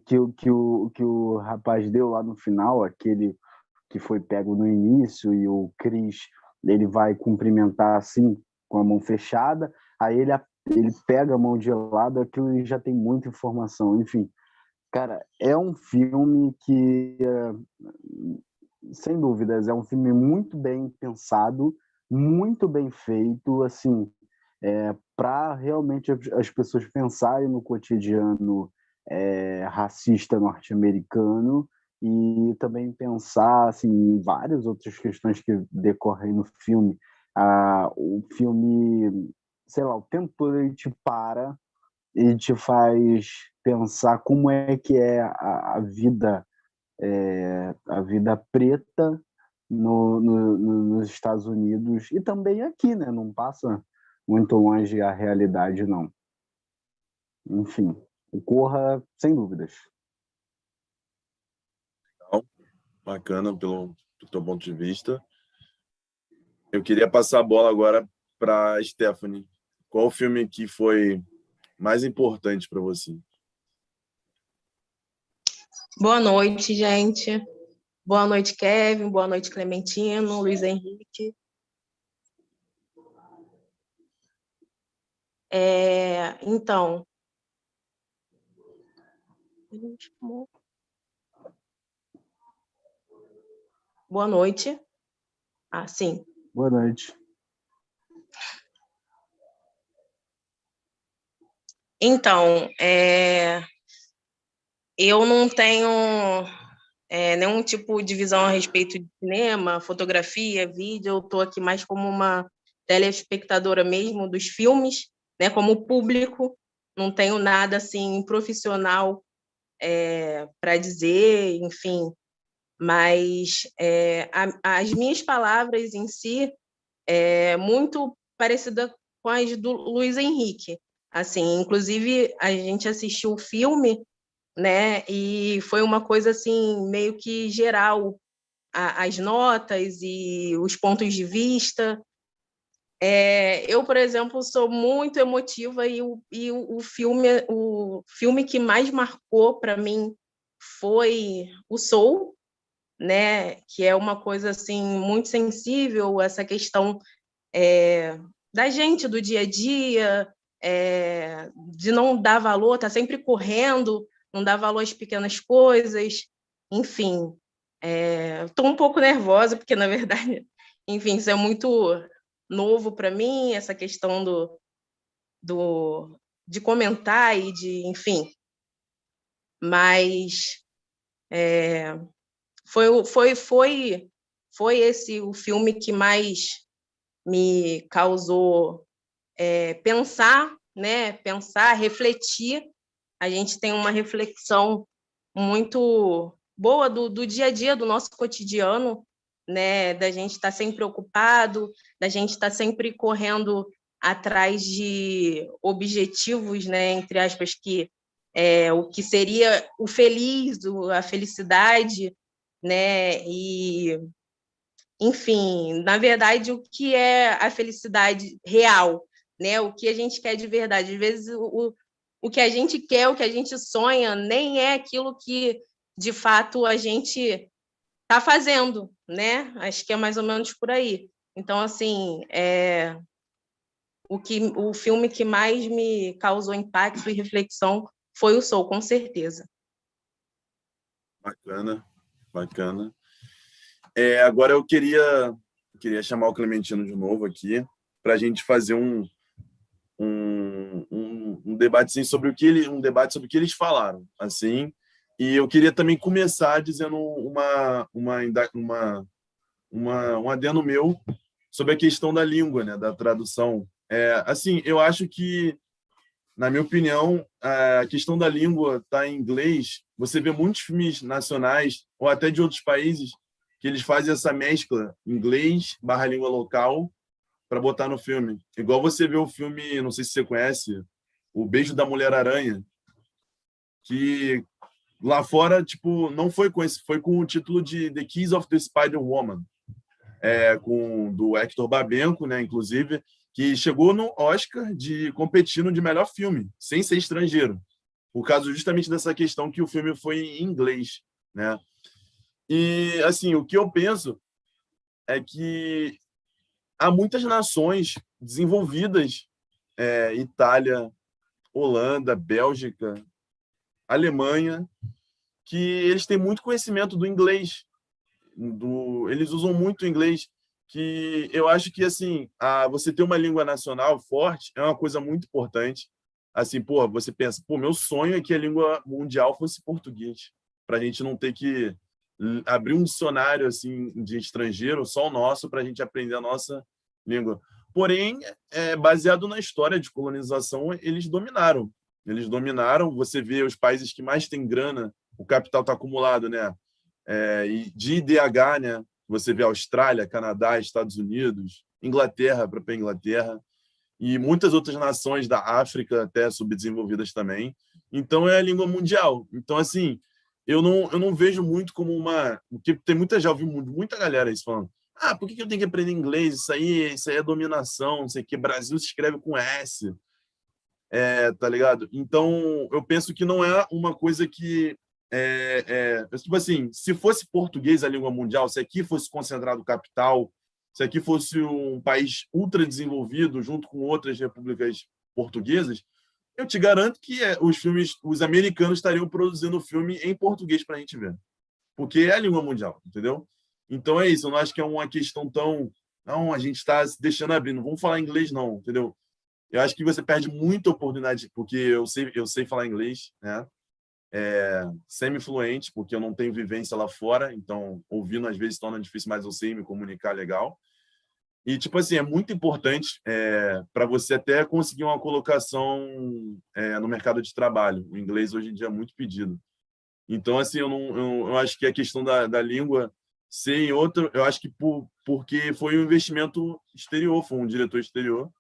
que o rapaz deu lá no final, aquele que foi pego no início, e o Chris, ele vai cumprimentar assim, com a mão fechada, aí ele pega a mão de lado, aquilo já tem muita informação. Enfim, cara, é um filme que, sem dúvidas, é um filme muito bem pensado, muito bem feito, assim, para realmente as pessoas pensarem no cotidiano racista norte-americano, e também pensar assim, em várias outras questões que decorrem no filme. O filme, sei lá, o tempo todo ele te para e te faz pensar como é que é a vida preta nos Estados Unidos, e também aqui, né? Não passa muito longe a realidade, não. enfim, o Corra, sem dúvidas. Bacana pelo teu ponto de vista. Eu queria passar a bola agora para a Stephanie. Qual o filme que foi mais importante para você? Boa noite, gente. Boa noite, Kevin. Boa noite, Clementino, Luiz Henrique. Então, boa noite. Sim. Boa noite. Então, eu não tenho nenhum tipo de visão a respeito de cinema, fotografia, vídeo. Eu estou aqui mais como uma telespectadora mesmo dos filmes, né, como público. Não tenho nada assim profissional para dizer, enfim. Mas as minhas palavras em si muito parecida com as do Luiz Henrique. Assim, inclusive, a gente assistiu o filme, né? E foi uma coisa assim meio que geral, as notas e os pontos de vista. Eu, por exemplo, sou muito emotiva e o filme que mais marcou para mim foi o Soul, né? Que é uma coisa assim muito sensível, essa questão da gente, do dia a dia, de não dar valor, tá sempre correndo, não dar valor às pequenas coisas, enfim. Estou um pouco nervosa, porque, na verdade, enfim, isso é muito novo para mim, essa questão de comentar e de, enfim. Mas foi esse o filme que mais me causou pensar, né? Pensar, refletir. A gente tem uma reflexão muito boa do dia a dia, do nosso cotidiano, né? Da gente estar sempre ocupado, da gente estar sempre correndo atrás de objetivos, né? Entre aspas, que o que seria o feliz, a felicidade, né? E enfim, na verdade, o que é a felicidade real, né? O que a gente quer de verdade. Às vezes, o que a gente quer, o que a gente sonha, nem é aquilo que, de fato, a gente está fazendo, né? Acho que é mais ou menos por aí. Então, assim, o filme que mais me causou impacto e reflexão foi o Soul, com certeza. Bacana, bacana. Agora eu queria chamar o Clementino de novo aqui para a gente fazer um debate assim, sobre um debate sobre o que eles falaram, assim. E eu queria também começar dizendo um adendo meu sobre a questão da língua, né, da tradução. Assim, eu acho que, na minha opinião, a questão da língua está em inglês. Você vê muitos filmes nacionais ou até de outros países que eles fazem essa mescla inglês/língua local para botar no filme. Igual você vê o filme, não sei se você conhece, O Beijo da Mulher-Aranha, que lá fora, tipo, não foi com esse, foi com o título de The Kiss of the Spider-Woman, do Hector Babenco, né, inclusive, que chegou no Oscar competindo de melhor filme, sem ser estrangeiro, por causa justamente dessa questão que o filme foi em inglês, né? E, assim, o que eu penso é que há muitas nações desenvolvidas, Itália, Holanda, Bélgica, Alemanha, que eles têm muito conhecimento do inglês, eles usam muito o inglês, que eu acho que assim, você ter uma língua nacional forte é uma coisa muito importante. Assim, pô, você pensa, pô, meu sonho é que a língua mundial fosse português, para a gente não ter que abrir um dicionário assim de estrangeiro, só o nosso, para a gente aprender a nossa língua. Porém, baseado na história de colonização, eles dominaram. Eles dominaram. Você vê os países que mais têm grana, o capital está acumulado, né? E de IDH, né? Você vê Austrália, Canadá, Estados Unidos, Inglaterra, a própria Inglaterra. e muitas outras nações da África, até subdesenvolvidas também. Então, é a língua mundial. Então, assim, eu não vejo muito como uma... Porque tem muita, já ouvi muita galera isso falando, por que eu tenho que aprender inglês? Isso aí é dominação, não sei o que. Brasil se escreve com S. Tá ligado? Então, eu penso que não é uma coisa que... tipo assim, se fosse português a língua mundial, se aqui fosse concentrado capital, se aqui fosse um país ultra desenvolvido, junto com outras repúblicas portuguesas, eu te garanto que os americanos estariam produzindo filme em português para a gente ver. Porque é a língua mundial, entendeu? Então é isso, eu não acho que é uma questão tão... Não, a gente está se deixando abrir, não vamos falar inglês não, entendeu? Eu acho que você perde muita oportunidade, porque eu sei falar inglês, né? Semi-fluente, porque eu não tenho vivência lá fora, então ouvindo às vezes torna difícil, mas eu sei me comunicar legal. E, tipo assim, é muito importante para você até conseguir uma colocação no mercado de trabalho. O inglês hoje em dia é muito pedido. Então, assim, eu acho que a questão da língua ser em outro, eu acho que porque foi um investimento exterior, foi um diretor exterior.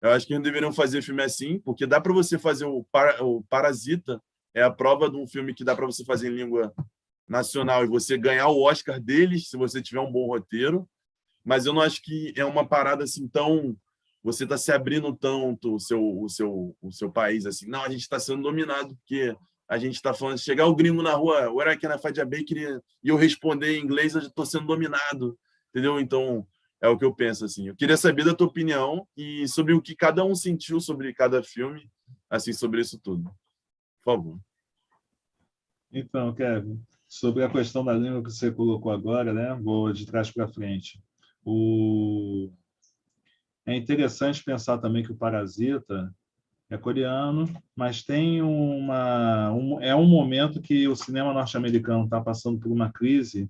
Eu acho que eles deveriam fazer filme assim, porque dá para você fazer o Parasita, é a prova de um filme que dá para você fazer em língua nacional e você ganhar o Oscar deles se você tiver um bom roteiro. Mas eu não acho que é uma parada assim tão... Você está se abrindo tanto o seu país assim. Não, a gente está sendo dominado porque a gente está falando... Chegar o gringo na rua, where can I find a bakery? E eu responder em inglês, eu já estou sendo dominado. Entendeu? Então, é o que eu penso, assim. Eu queria saber da tua opinião e sobre o que cada um sentiu sobre cada filme, assim, sobre isso tudo. Por favor. Então, Kevin, sobre a questão da língua que você colocou agora, né? Vou de trás para frente. É interessante pensar também que o Parasita é coreano, mas tem é um momento que o cinema norte-americano está passando por uma crise,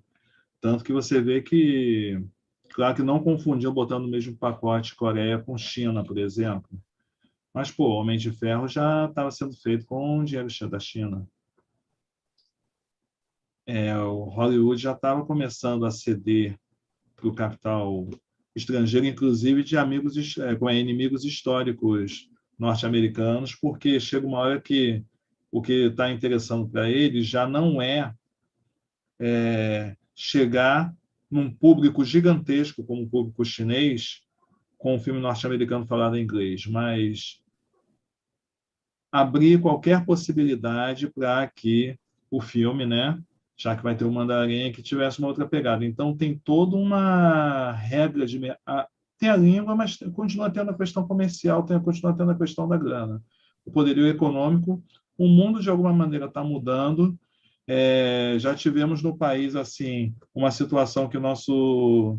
tanto que você vê que, claro que não confundiu botando no mesmo pacote Coreia com China, por exemplo, mas, pô, Homem de Ferro já estava sendo feito com dinheiro da China. O Hollywood já estava começando a ceder para o capital estrangeiro, inclusive de inimigos históricos norte-americanos, porque chega uma hora que o que está interessando para eles já não é chegar num público gigantesco como o público chinês com um filme norte-americano falado em inglês, mas abrir qualquer possibilidade para que o filme, né, já que vai ter o mandarim, que tivesse uma outra pegada. Então, tem toda uma regra de... Tem a língua, mas continua tendo a questão comercial, continua tendo a questão da grana. O poderio econômico, o mundo, de alguma maneira, está mudando. Já tivemos no país assim uma situação que o nosso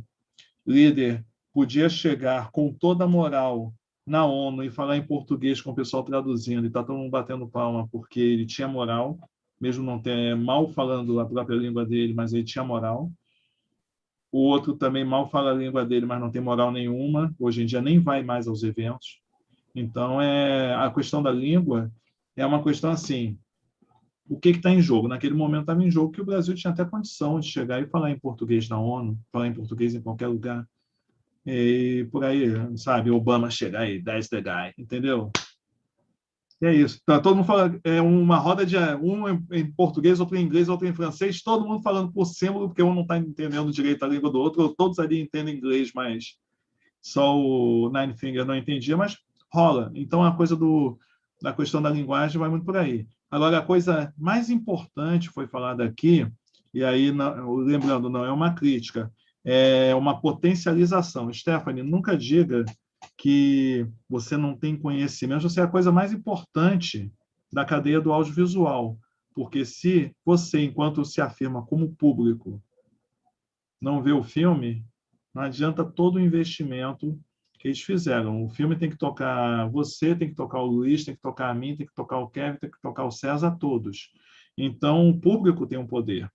líder podia chegar com toda a moral na ONU e falar em português com o pessoal traduzindo, e está todo mundo batendo palma porque ele tinha moral, mesmo não ter mal falando a própria língua dele, mas ele tinha moral. O outro também mal fala a língua dele, mas não tem moral nenhuma. Hoje em dia nem vai mais aos eventos. Então, a questão da língua é uma questão assim, o que está em jogo? Naquele momento estava em jogo que o Brasil tinha até condição de chegar e falar em português na ONU, falar em português em qualquer lugar. E por aí, sabe, Obama chegar e that's the guy, entendeu? E é isso. Então, todo mundo fala, uma roda de um em português, outro em inglês, outro em francês, todo mundo falando por símbolo, porque um não está entendendo direito a língua do outro, todos ali entendem inglês, mas só o Nine Finger não entendia, mas rola. Então, a coisa da questão da linguagem vai muito por aí. Agora, a coisa mais importante foi falada aqui, e aí, lembrando, não é uma crítica, é uma potencialização. Stephanie, nunca diga que você não tem conhecimento, você é a coisa mais importante da cadeia do audiovisual, porque se você, enquanto se afirma como público, não vê o filme, não adianta todo o investimento que eles fizeram. O filme tem que tocar você, tem que tocar o Luiz, tem que tocar a mim, tem que tocar o Kevin, tem que tocar o César, todos. Então, o público tem um poder.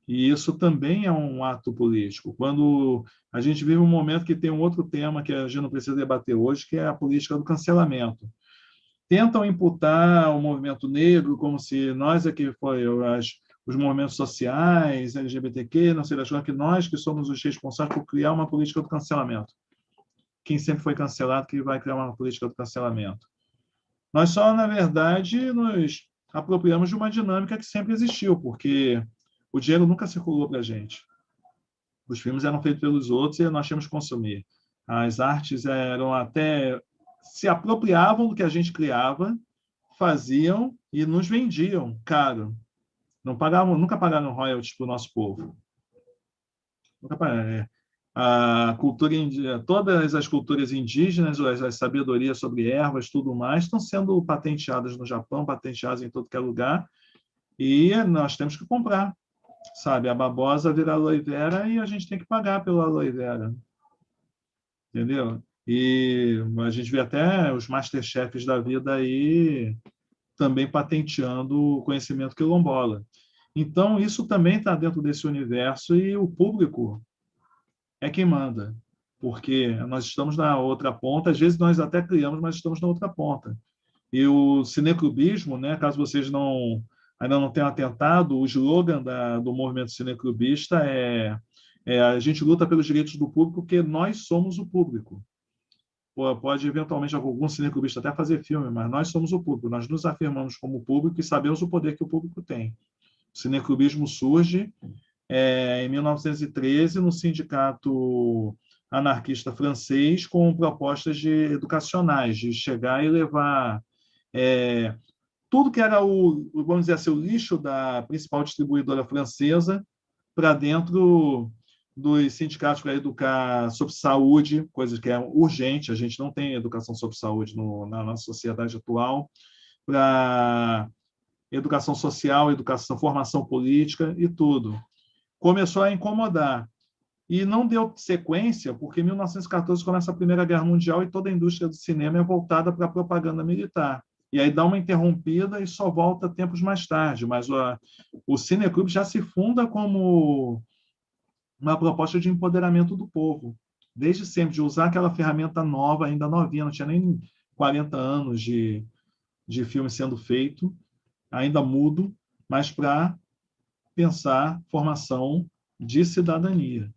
E isso também é um ato político. Quando a gente vive um momento que tem um outro tema que a gente não precisa debater hoje, que é a política do cancelamento. Tentam imputar o movimento negro como se nós aqui foi os movimentos sociais, LGBTQ, não sei das coisas, que nós que somos os responsáveis por criar uma política do cancelamento. quem sempre foi cancelado que vai criar uma política do cancelamento. Nós só, na verdade, nos apropriamos de uma dinâmica que sempre existiu, porque o dinheiro nunca circulou para a gente. Os filmes eram feitos pelos outros e nós tínhamos que consumir. As artes eram até se apropriavam do que a gente criava, faziam e nos vendiam caro. Não pagavam, nunca pagaram royalties para o nosso povo. Nunca pagaram. A cultura, todas as culturas indígenas, as sabedorias sobre ervas, tudo mais, estão sendo patenteadas no Japão, patenteadas em todo que é lugar, e nós temos que comprar, sabe? A babosa vira aloe vera e a gente tem que pagar pela aloe vera, entendeu? E a gente vê até os masterchefs da vida aí também patenteando o conhecimento quilombola. Então, isso também está dentro desse universo e o público é quem manda, porque nós estamos na outra ponta, às vezes nós até criamos, mas estamos na outra ponta. E o cineclubismo, né, caso vocês ainda não tenham atentado, o slogan do movimento cineclubista é a gente luta pelos direitos do público porque nós somos o público. Pode, eventualmente, algum cineclubista até fazer filme, mas nós somos o público, nós nos afirmamos como público e sabemos o poder que o público tem. O cineclubismo surge em 1913, no Sindicato Anarquista Francês, com propostas educacionais, de chegar e levar tudo que era vamos dizer assim, o lixo da principal distribuidora francesa para dentro dos sindicatos para educar sobre saúde, coisa que é urgente, a gente não tem educação sobre saúde na nossa sociedade atual, para educação social, educação, formação política e tudo. Começou a incomodar. E não deu sequência, porque em 1914 começa a Primeira Guerra Mundial e toda a indústria do cinema é voltada para a propaganda militar. E aí dá uma interrompida e só volta tempos mais tarde. Mas o Cineclube já se funda como uma proposta de empoderamento do povo. Desde sempre, de usar aquela ferramenta nova, ainda novinha, não tinha nem 40 anos de filme sendo feito, ainda mudo, mas para pensar formação de cidadania.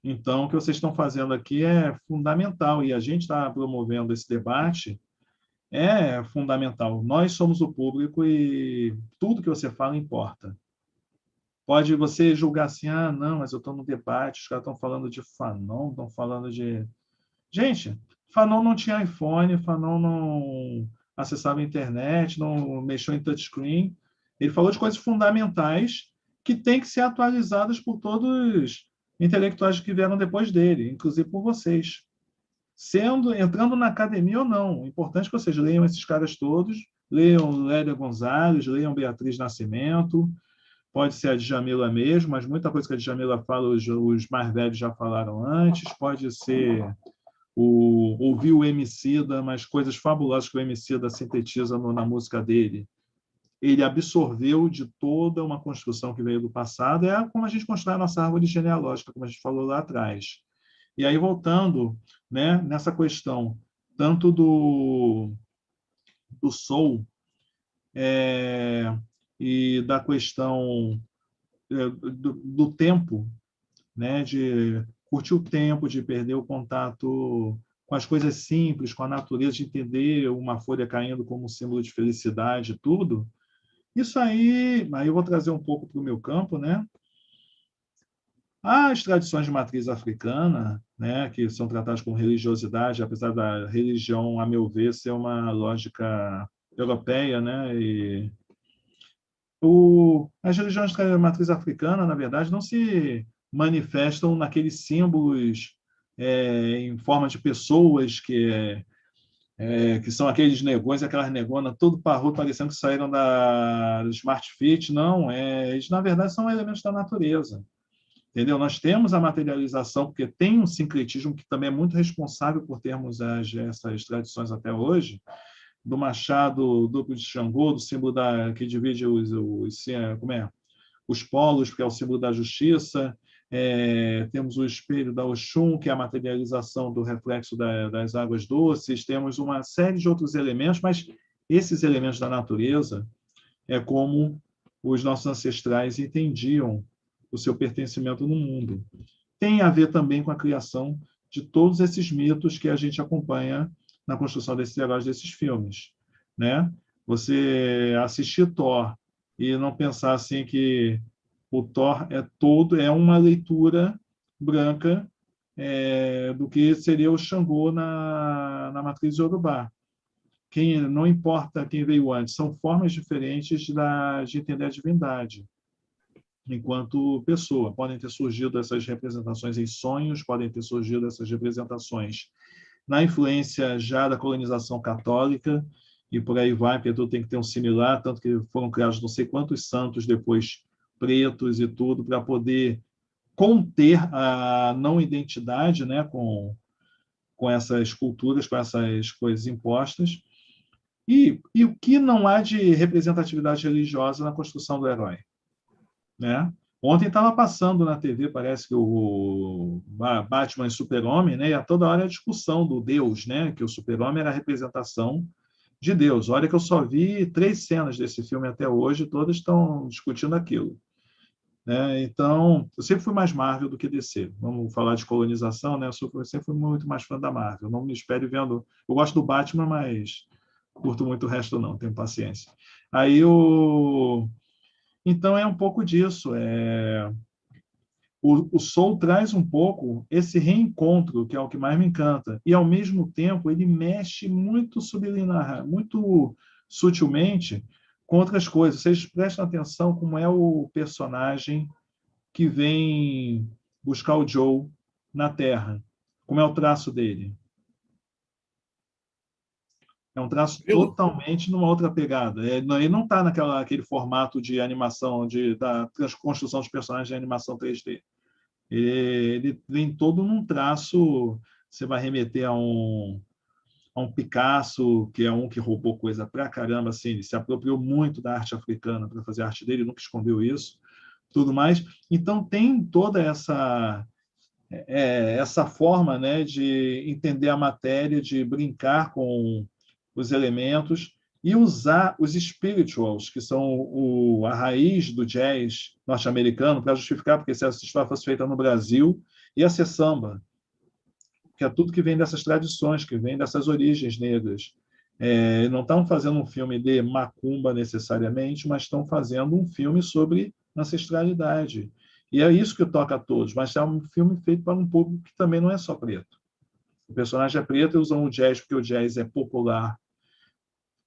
Então, o que vocês estão fazendo aqui é fundamental, e a gente está promovendo esse debate, é fundamental. Nós somos o público e tudo que você fala importa. Pode você julgar assim, não, mas eu estou no debate, os caras estão falando de Fanon, estão falando de... Gente, Fanon não tinha iPhone, Fanon não acessava a internet, não mexeu em touchscreen. Ele falou de coisas fundamentais que têm que ser atualizadas por todos os intelectuais que vieram depois dele, inclusive por vocês. Entrando na academia ou não, o importante é que vocês leiam esses caras todos, leiam Lélia Gonzalez, leiam Beatriz Nascimento, pode ser a Djamila mesmo, mas muita coisa que a Djamila fala, os mais velhos já falaram antes, pode ser ouvir o Emicida, mas coisas fabulosas que o Emicida sintetiza na música dele. Ele absorveu de toda uma construção que veio do passado, é como a gente constrói a nossa árvore genealógica, como a gente falou lá atrás. E aí, voltando, né, nessa questão, tanto do soul e da questão do tempo, né, de curtir o tempo, de perder o contato com as coisas simples, com a natureza, de entender uma folha caindo como um símbolo de felicidade, tudo. Isso aí eu vou trazer um pouco para o meu campo, né? As tradições de matriz africana, né, que são tratadas como religiosidade, apesar da religião, a meu ver, ser uma lógica europeia, né? E as religiões de matriz africana, na verdade, não se manifestam naqueles símbolos em forma de pessoas que são aqueles negões, aquelas negonas, todo parrudo, parecendo que saíram da Smart Fit. Não, eles, na verdade, são elementos da natureza. Entendeu? Nós temos a materialização, porque tem um sincretismo que também é muito responsável por termos essas tradições até hoje, do machado duplo de Xangô, do símbolo que divide os polos, que é o símbolo da justiça. Temos o espelho da Oxum, que é a materialização do reflexo das águas doces. Temos uma série de outros elementos, mas esses elementos da natureza é como os nossos ancestrais entendiam o seu pertencimento no mundo. Tem a ver também com a criação de todos esses mitos que a gente acompanha na construção desses heróis desses filmes, né? Você assistir Thor e não pensar assim que o Thor é uma leitura branca do que seria o Xangô na matriz Yorubá. Não importa quem veio antes, são formas diferentes de entender a divindade enquanto pessoa. Podem ter surgido essas representações em sonhos, podem ter surgido essas representações na influência já da colonização católica, e por aí vai, porque tudo tem que ter um similar, tanto que foram criados não sei quantos santos depois pretos e tudo, para poder conter a não identidade, né, com essas culturas, com essas coisas impostas. E o que não há de representatividade religiosa na construção do herói, né? Ontem estava passando na TV, parece que o Batman e Super-Homem, né? E a toda hora a discussão do Deus, né? Que o Super-Homem era a representação de Deus. Olha que eu só vi 3 cenas desse filme até hoje, todas estão discutindo aquilo, né? Então, eu sempre fui mais Marvel do que DC. Vamos falar de colonização, né? Eu sempre fui muito mais fã da Marvel. Não me espere vendo... Eu gosto do Batman, mas curto muito o resto não, tenho paciência. Aí Então é um pouco disso. O Soul traz um pouco esse reencontro, que é o que mais me encanta, e ao mesmo tempo ele mexe muito subliminar, muito sutilmente com outras coisas. Vocês prestam atenção como é o personagem que vem buscar o Joe na Terra, como é o traço dele. É um traço totalmente numa outra pegada. Ele não está naquele formato de animação, da construção dos personagens de animação 3D. Ele vem todo num traço. Você vai remeter a um Picasso, que é um que roubou coisa pra caramba, assim, ele se apropriou muito da arte africana para fazer a arte dele, nunca escondeu isso, tudo mais. Então tem toda essa forma, né, de entender a matéria, de brincar com os elementos e usar os spirituals, que são a raiz do jazz norte-americano, para justificar, porque se essa história fosse feita no Brasil, ia ser samba, que é tudo que vem dessas tradições, que vem dessas origens negras. Não estão fazendo um filme de macumba necessariamente, mas estão fazendo um filme sobre ancestralidade. E é isso que toca a todos, mas é um filme feito para um público que também não é só preto. O personagem é preto e usam o jazz porque o jazz é popular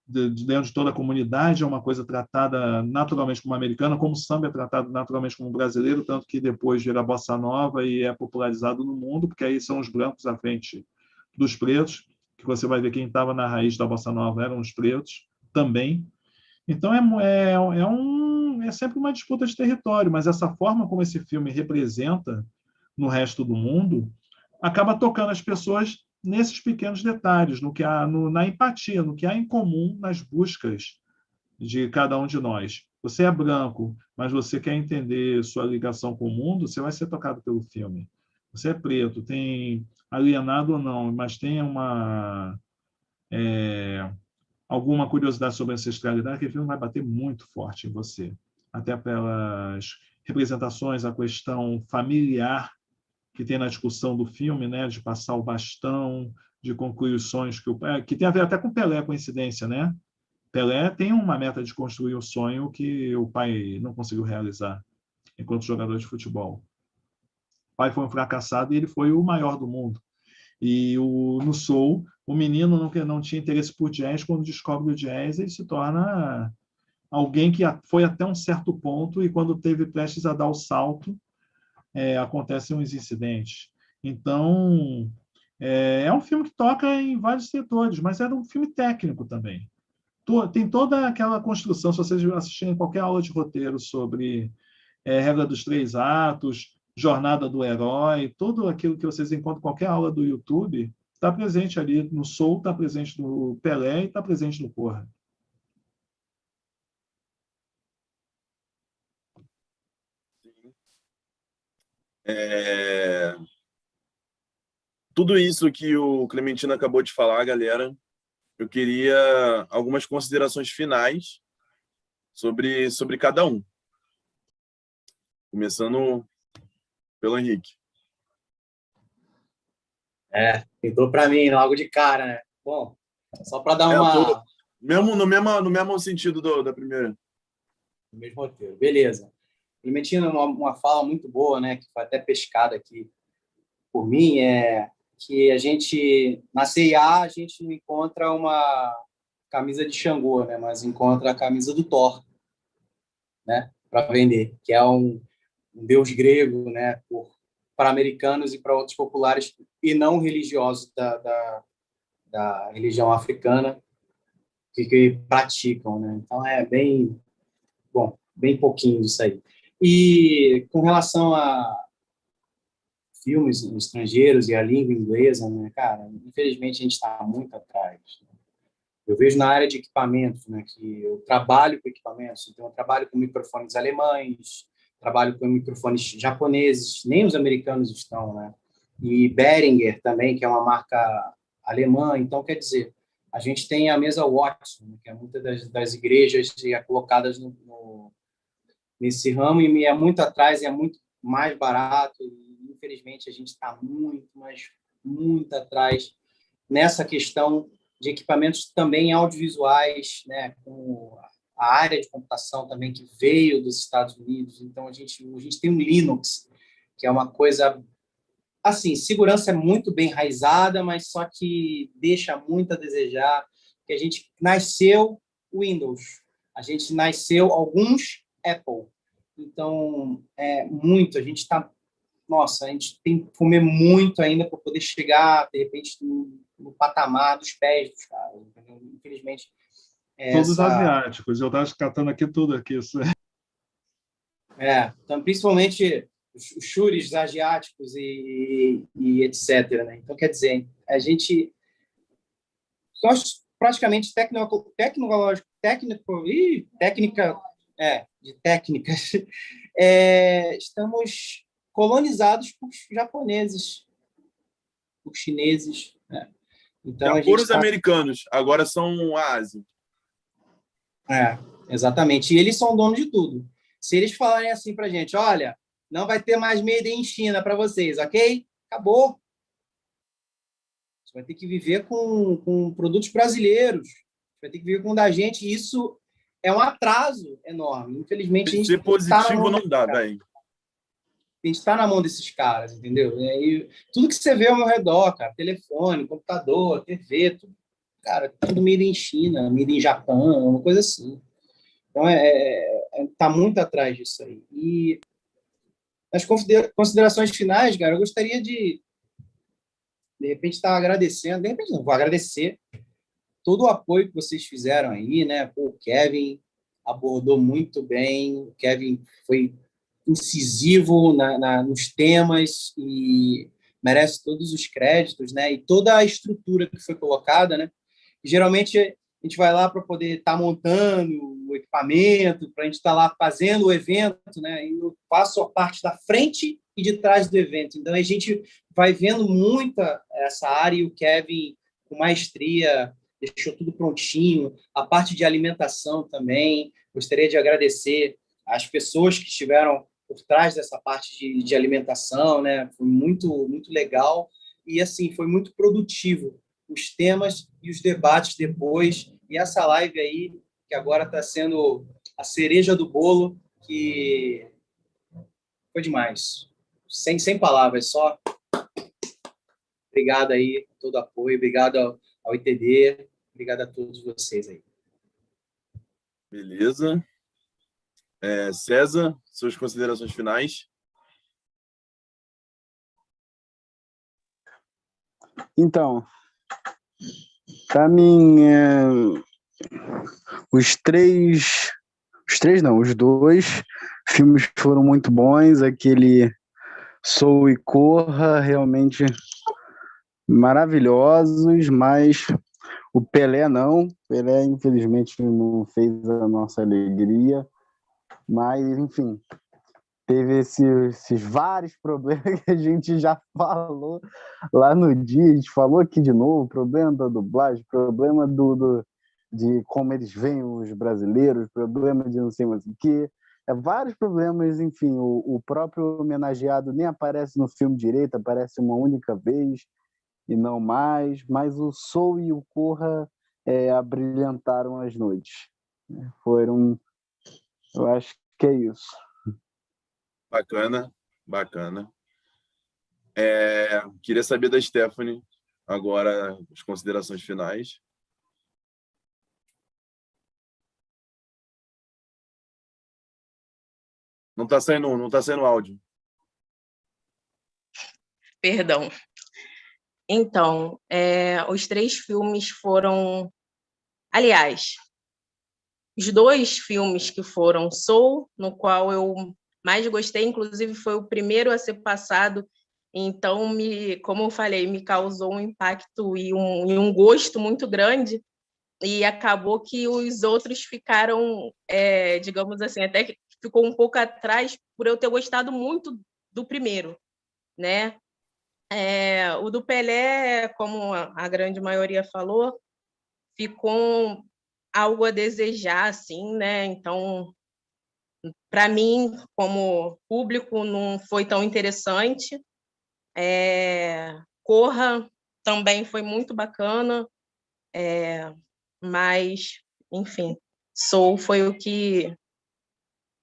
dentro de toda a comunidade, é uma coisa tratada naturalmente como americana, como o samba é tratado naturalmente como brasileiro, tanto que depois vira bossa nova e é popularizado no mundo, porque aí são os brancos à frente dos pretos, que você vai ver quem estava na raiz da bossa nova eram os pretos também. Então é sempre uma disputa de território, mas essa forma como esse filme representa no resto do mundo acaba tocando as pessoas nesses pequenos detalhes, no que há na empatia, no que há em comum nas buscas de cada um de nós. Você é branco, mas você quer entender sua ligação com o mundo, você vai ser tocado pelo filme. Você é preto, tem alienado ou não, mas tem alguma curiosidade sobre a ancestralidade, que o filme vai bater muito forte em você. Até pelas representações, a questão familiar que tem na discussão do filme, né, de passar o bastão, de concluir os sonhos que tem a ver até com Pelé, coincidência, né? Pelé tem uma meta de construir o sonho que o pai não conseguiu realizar enquanto jogador de futebol. O pai foi um fracassado e ele foi o maior do mundo. E no Soul, o menino não tinha interesse por jazz, quando descobre o jazz, ele se torna alguém que foi até um certo ponto, e quando teve prestes a dar o salto, acontecem uns incidentes. Então, é um filme que toca em vários setores, mas era um filme técnico também. Tem toda aquela construção, se vocês assistirem qualquer aula de roteiro sobre regra dos 3 atos, jornada do herói, tudo aquilo que vocês encontram em qualquer aula do YouTube, está presente ali no Soul, está presente no Pelé e está presente no Corra. Tudo isso que o Clementino acabou de falar, galera, eu queria algumas considerações finais sobre cada um. Começando pelo Henrique. Pintou para mim logo de cara, né? Bom, só para dar Eu tô uma no mesmo sentido da primeira. no mesmo roteiro. Beleza. Clementina, uma fala muito boa, né, que foi até pescada aqui por mim, é que a gente, na C&A, a gente não encontra uma camisa de Xangô, né, mas encontra a camisa do Thor, né, para vender, que é um deus grego, né, para americanos e para outros populares e não religiosos da religião africana que praticam, né? Então é bem, bom, bem pouquinho disso aí. E com relação a filmes estrangeiros e a língua inglesa, né, cara, infelizmente a gente está muito atrás. Eu vejo na área de equipamentos, né, que eu trabalho com equipamentos, então eu trabalho com microfones alemães, trabalho com microfones japoneses, nem os americanos estão, né? E Behringer também, que é uma marca alemã, então quer dizer, a gente tem a mesa Watson, né, que é muitas das igrejas colocadas nesse ramo e é muito atrás, é muito mais barato e infelizmente a gente está muito, mas muito atrás nessa questão de equipamentos também audiovisuais, né, com a área de computação também que veio dos Estados Unidos. Então a gente tem um Linux, que é uma coisa assim, segurança é muito bem enraizada, mas só que deixa muito a desejar, que a gente nasceu Windows, a gente nasceu alguns Apple. Então, muito, a gente está, nossa, a gente tem que comer muito ainda para poder chegar, de repente, no patamar dos pés dos caras, entendeu? Infelizmente, Todos essa... asiáticos. Eu estava catando aqui tudo aqui. então, principalmente os shuris asiáticos e etc. Né? Então, quer dizer, a gente, nós praticamente de técnicas, estamos colonizados por japoneses, por chineses. Né? Então, Já a gente foram os está... americanos, agora são a Ásia. Exatamente. E eles são donos de tudo. Se eles falarem assim para a gente, olha, não vai ter mais made in China para vocês, ok? Acabou. Você vai ter que viver com produtos brasileiros. Você vai ter que viver com o da gente. E isso é um atraso enorme. Infelizmente, a gente Ser está na positivo mão não dá, caras. velho. A gente está na mão desses caras, entendeu? E tudo que você vê ao meu redor, cara, telefone, computador, TV, tudo, cara, tudo made in China, made in Japão, uma coisa assim. Então, tá muito atrás disso aí. E nas considerações finais, cara, eu gostaria de repente, estar agradecendo, de repente não, vou agradecer todo o apoio que vocês fizeram aí, né? Pô, o Kevin abordou muito bem, o Kevin foi incisivo nos temas e merece todos os créditos, né? E toda a estrutura que foi colocada, né? E, geralmente a gente vai lá para poder estar montando o equipamento, para a gente estar lá fazendo o evento, né? E eu faço a parte da frente e de trás do evento. Então a gente vai vendo muita essa área e o Kevin com maestria deixou tudo prontinho. A parte de alimentação também. Gostaria de agradecer as pessoas que estiveram por trás dessa parte de alimentação, né? Foi muito, muito legal e, assim, foi muito produtivo os temas e os debates depois. E essa live aí, que agora está sendo a cereja do bolo, que foi demais. Sem palavras, só obrigado aí, todo apoio, obrigado ao ITD, obrigado a todos vocês aí. Beleza. César, suas considerações finais. Então, para mim, os dois filmes foram muito bons. Aquele Soul e Corra, realmente maravilhosos, mas o Pelé não. Pelé, infelizmente, não fez a nossa alegria. Mas, enfim, teve esses vários problemas que a gente já falou lá no dia, a gente falou aqui de novo, problema da dublagem, problema de como eles veem os brasileiros, problema de não sei mais o quê, vários problemas, enfim, o próprio homenageado nem aparece no filme direito, aparece uma única vez, e não mais, mas o Soul e o Corra abrilhantaram as noites. Foram, eu acho que é isso. Bacana, bacana. Queria saber da Stephanie, agora, as considerações finais. Não está saindo áudio. Perdão. Então, os 3 filmes foram... Aliás, os 2 filmes que foram Soul, no qual eu mais gostei, inclusive foi o primeiro a ser passado, então, como eu falei, me causou um impacto e um gosto muito grande, e acabou que os outros ficaram, digamos assim, até que ficou um pouco atrás por eu ter gostado muito do primeiro, né? O do Pelé, como a grande maioria falou, ficou algo a desejar, assim, né? Então, para mim, como público, não foi tão interessante. Corra também foi muito bacana, mas, enfim, Soul foi o que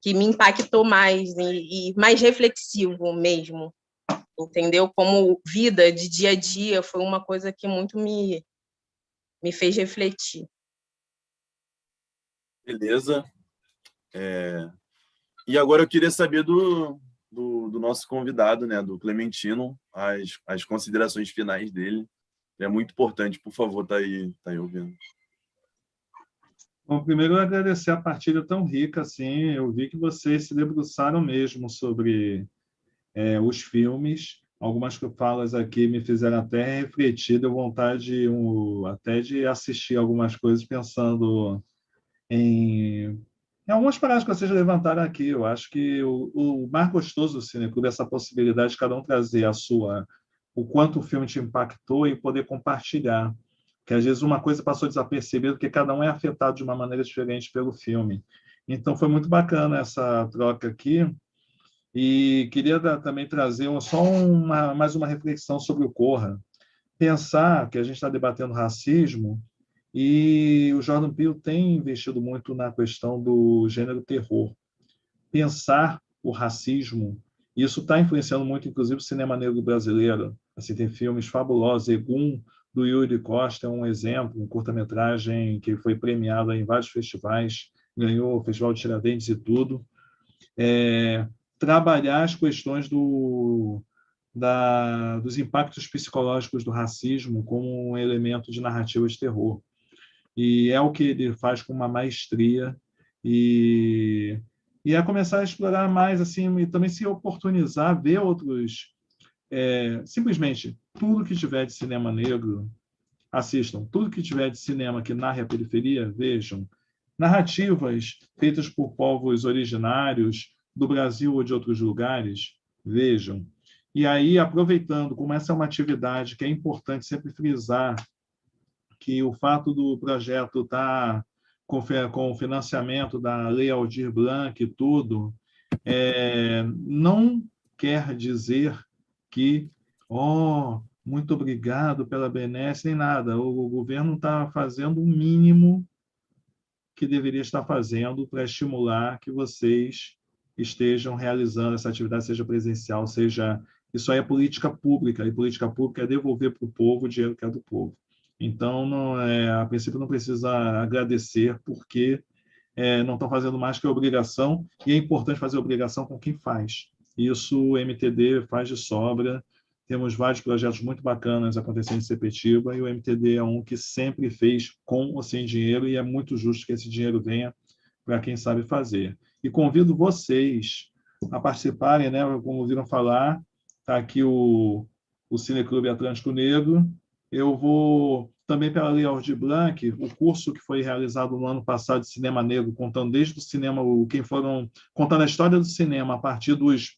me impactou mais e mais reflexivo mesmo, entendeu? Como vida de dia a dia, foi uma coisa que muito me fez refletir. Beleza. E agora eu queria saber do nosso convidado, né, do Clementino, as considerações finais dele. É muito importante, por favor, tá aí ouvindo. Bom, primeiro eu agradecer a partilha tão rica, assim, eu vi que vocês se debruçaram mesmo sobre os filmes. Algumas falas aqui me fizeram até refletir, deu vontade até de assistir algumas coisas pensando em algumas paradas que vocês levantaram aqui. Eu acho que o mais gostoso do Cineclube é essa possibilidade de cada um trazer o quanto o filme te impactou e poder compartilhar. Que às vezes uma coisa passou desapercebida porque cada um é afetado de uma maneira diferente pelo filme. Então foi muito bacana essa troca aqui. E queria também trazer mais uma reflexão sobre o Corra. Pensar que a gente está debatendo racismo e o Jordan Peele tem investido muito na questão do gênero terror. Pensar o racismo, isso está influenciando muito, inclusive, o cinema negro brasileiro. Assim, tem filmes fabulosos. Egum, do Yuri Costa, é um exemplo, um curta-metragem que foi premiado em vários festivais, ganhou o Festival de Tiradentes e tudo. Trabalhar as questões dos impactos psicológicos do racismo como um elemento de narrativa de terror. E é o que ele faz com uma maestria e é começar a explorar mais, assim, e também se oportunizar, ver outros... simplesmente, tudo que tiver de cinema negro, assistam. Tudo que tiver de cinema que narre a periferia, vejam. Narrativas feitas por povos originários do Brasil ou de outros lugares, vejam. E aí, aproveitando, como essa é uma atividade que é importante sempre frisar, que o fato do projeto estar com o financiamento da Lei Aldir Blanc e tudo, não quer dizer que, muito obrigado pela benesse, nem nada. O governo está fazendo o mínimo que deveria estar fazendo para estimular que vocês estejam realizando essa atividade, seja presencial, seja... Isso aí é política pública, e política pública é devolver para o povo o dinheiro que é do povo. Então, a princípio, não precisa agradecer, porque não estão fazendo mais que a obrigação, e é importante fazer obrigação com quem faz. Isso o MTD faz de sobra. Temos vários projetos muito bacanas acontecendo em Sepetiba, e o MTD é um que sempre fez com ou sem dinheiro, e é muito justo que esse dinheiro venha para quem sabe fazer. E convido vocês a participarem, né? Como viram falar, está aqui o Cineclube Atlântico Negro. Eu vou também, pela Lei Aldir Blanc, o curso que foi realizado no ano passado de Cinema Negro, contando desde o cinema, contando a história do cinema a partir dos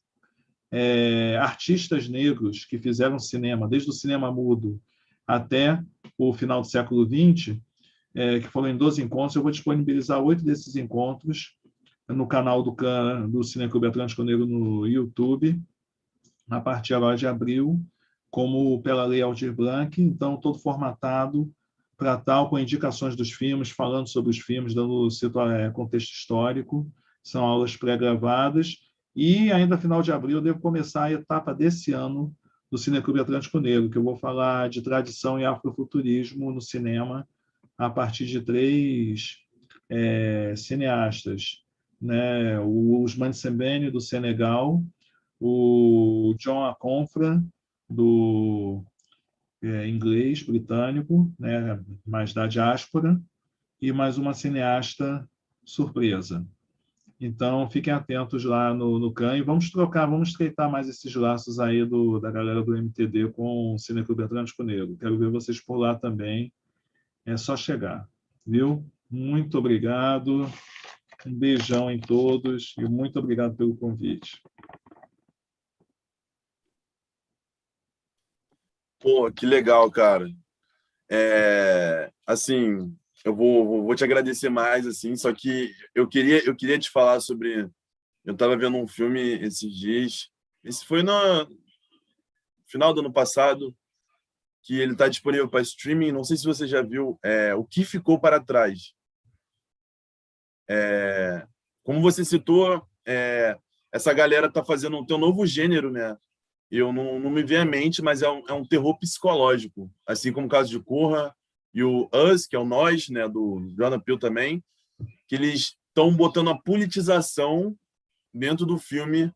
artistas negros que fizeram cinema, desde o cinema mudo até o final do século XX, que foram em 12 encontros. Eu vou disponibilizar 8 desses encontros no canal do Cineclube Atlântico Negro no YouTube, a partir agora de abril. como pela Lei Aldir Blanc, então todo formatado para tal, com indicações dos filmes, falando sobre os filmes, dando contexto histórico. São aulas pré-gravadas. E ainda final de abril eu devo começar a etapa desse ano do Cineclube Atlântico Negro, que eu vou falar de tradição e afrofuturismo no cinema a partir de 3 cineastas, né? O Ousmane Sembène, do Senegal, o John Aconfra, do inglês, britânico, né? Mais da diáspora, e mais uma cineasta surpresa. Então, fiquem atentos lá no CAN e vamos trocar, vamos estreitar mais esses laços aí da galera do MTD com o Cineclube Atlântico Negro. Quero ver vocês por lá também. É só chegar, viu? Muito obrigado. Um beijão em todos e muito obrigado pelo convite. Pô, que legal, cara. Assim, eu vou te agradecer mais, assim, só que eu queria te falar sobre... Eu estava vendo um filme esses dias, esse foi no final do ano passado, que ele está disponível para streaming, não sei se você já viu, O Que Ficou para Trás. Como você citou, essa galera está fazendo tem um novo gênero, né? Eu não me vem à mente, mas é um terror psicológico, assim como o caso de Corra e o Us, que é o Nós, né, do Jordan Peele também, que eles estão botando a politização dentro do filme,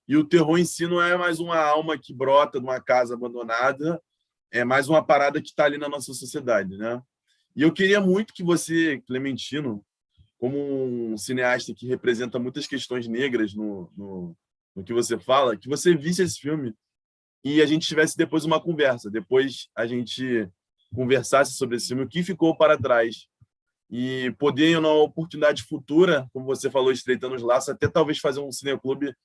e o terror em si não é mais uma alma que brota de uma casa abandonada, é mais uma parada que está ali na nossa sociedade, né? E eu queria muito que você, Clementino, como um cineasta que representa muitas questões negras no que você fala, que você visse esse filme e a gente tivesse depois uma conversa, depois a gente conversasse sobre esse filme, o que ficou para trás, e poder, na oportunidade futura, como você falou, estreitando os laços, até talvez fazer um cineclube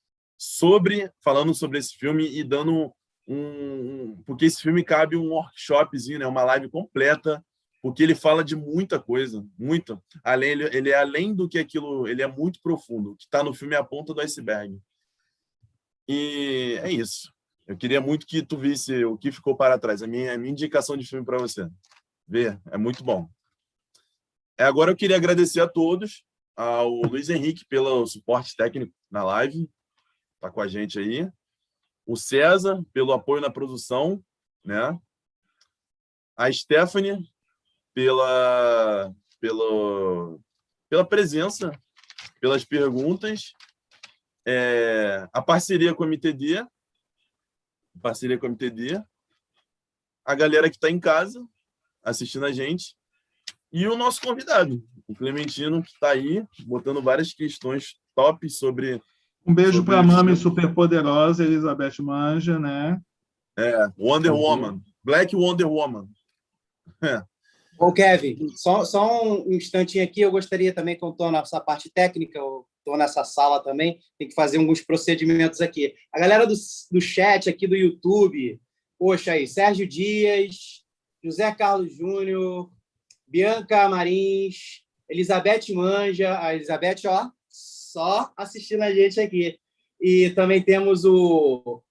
falando sobre esse filme e dando porque esse filme cabe um workshopzinho, né, uma live completa, porque ele fala de muita coisa, muita. Ele é além do que aquilo, ele é muito profundo. O que está no filme é a ponta do iceberg. E é isso. Eu queria muito que tu visse O Que Ficou para Trás. A minha indicação de filme para você. Ver, é muito bom. Agora eu queria agradecer a todos, ao Luiz Henrique pelo suporte técnico na live, está com a gente aí, o César pelo apoio na produção, né? A Stephanie pela presença, pelas perguntas, a parceria com o MTD, a galera que está em casa assistindo a gente, e o nosso convidado, o Clementino, que está aí, botando várias questões top sobre... Um beijo para a mami superpoderosa, Elizabeth Manja, né? Wonder Woman, Black Wonder Woman. Ô, Kevin, só um instantinho aqui, eu gostaria também que eu estou nessa parte técnica, eu estou nessa sala também, tem que fazer alguns procedimentos aqui. A galera do chat aqui do YouTube, poxa aí, Sérgio Dias, José Carlos Júnior, Bianca Marins, Elizabeth Manja, a Elizabeth, ó, só assistindo a gente aqui. E também temos o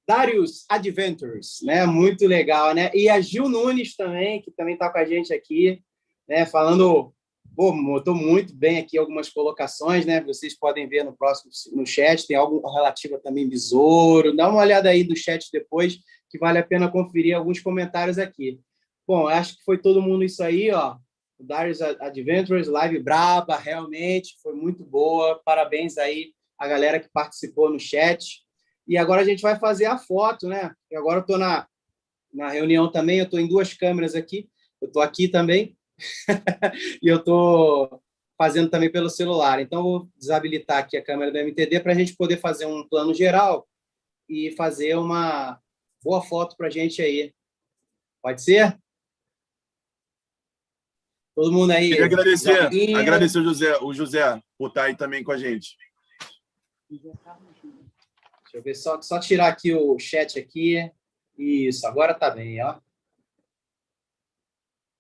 Darius Adventures, né? Muito legal, né? E a Gil Nunes também, que também está com a gente aqui, né? Falando, estou muito bem aqui algumas colocações, né? Vocês podem ver no chat, tem algo relativo também Besouro. Dá uma olhada aí do chat depois, que vale a pena conferir alguns comentários aqui. Bom, acho que foi todo mundo isso aí, ó. O Darius Adventures, live braba, realmente foi muito boa. Parabéns aí a galera que participou no chat. E agora a gente vai fazer a foto, né? E agora eu estou na reunião também, eu estou em 2 câmeras aqui, eu estou aqui também, e eu estou fazendo também pelo celular. Então, vou desabilitar aqui a câmera do MTD para a gente poder fazer um plano geral e fazer uma boa foto para a gente aí. Pode ser? Todo mundo aí. Queria agradecer o José por estar aí também com a gente. Deixa eu ver, só tirar aqui o chat aqui. Isso, agora tá bem, ó.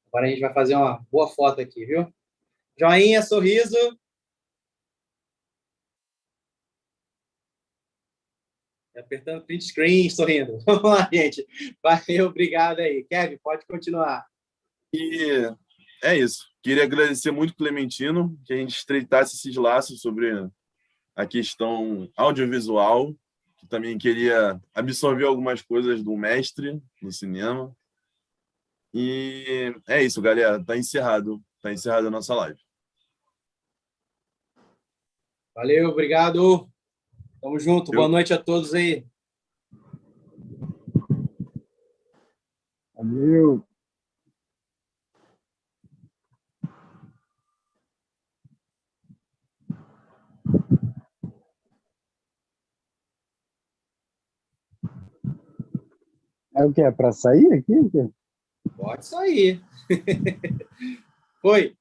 Agora a gente vai fazer uma boa foto aqui, viu? Joinha, sorriso. Apertando print screen, sorrindo. Vamos lá, gente. Valeu, obrigado aí. Kevin, pode continuar. E é isso. Queria agradecer muito, Clementino, que a gente estreitasse esses laços sobre a questão audiovisual, que também queria absorver algumas coisas do mestre no cinema. E é isso, galera. Está encerrado. Está encerrada a nossa live. Valeu, obrigado. Tamo junto. Boa noite a todos aí. Valeu. É o que? É para sair aqui? Pode sair. Foi.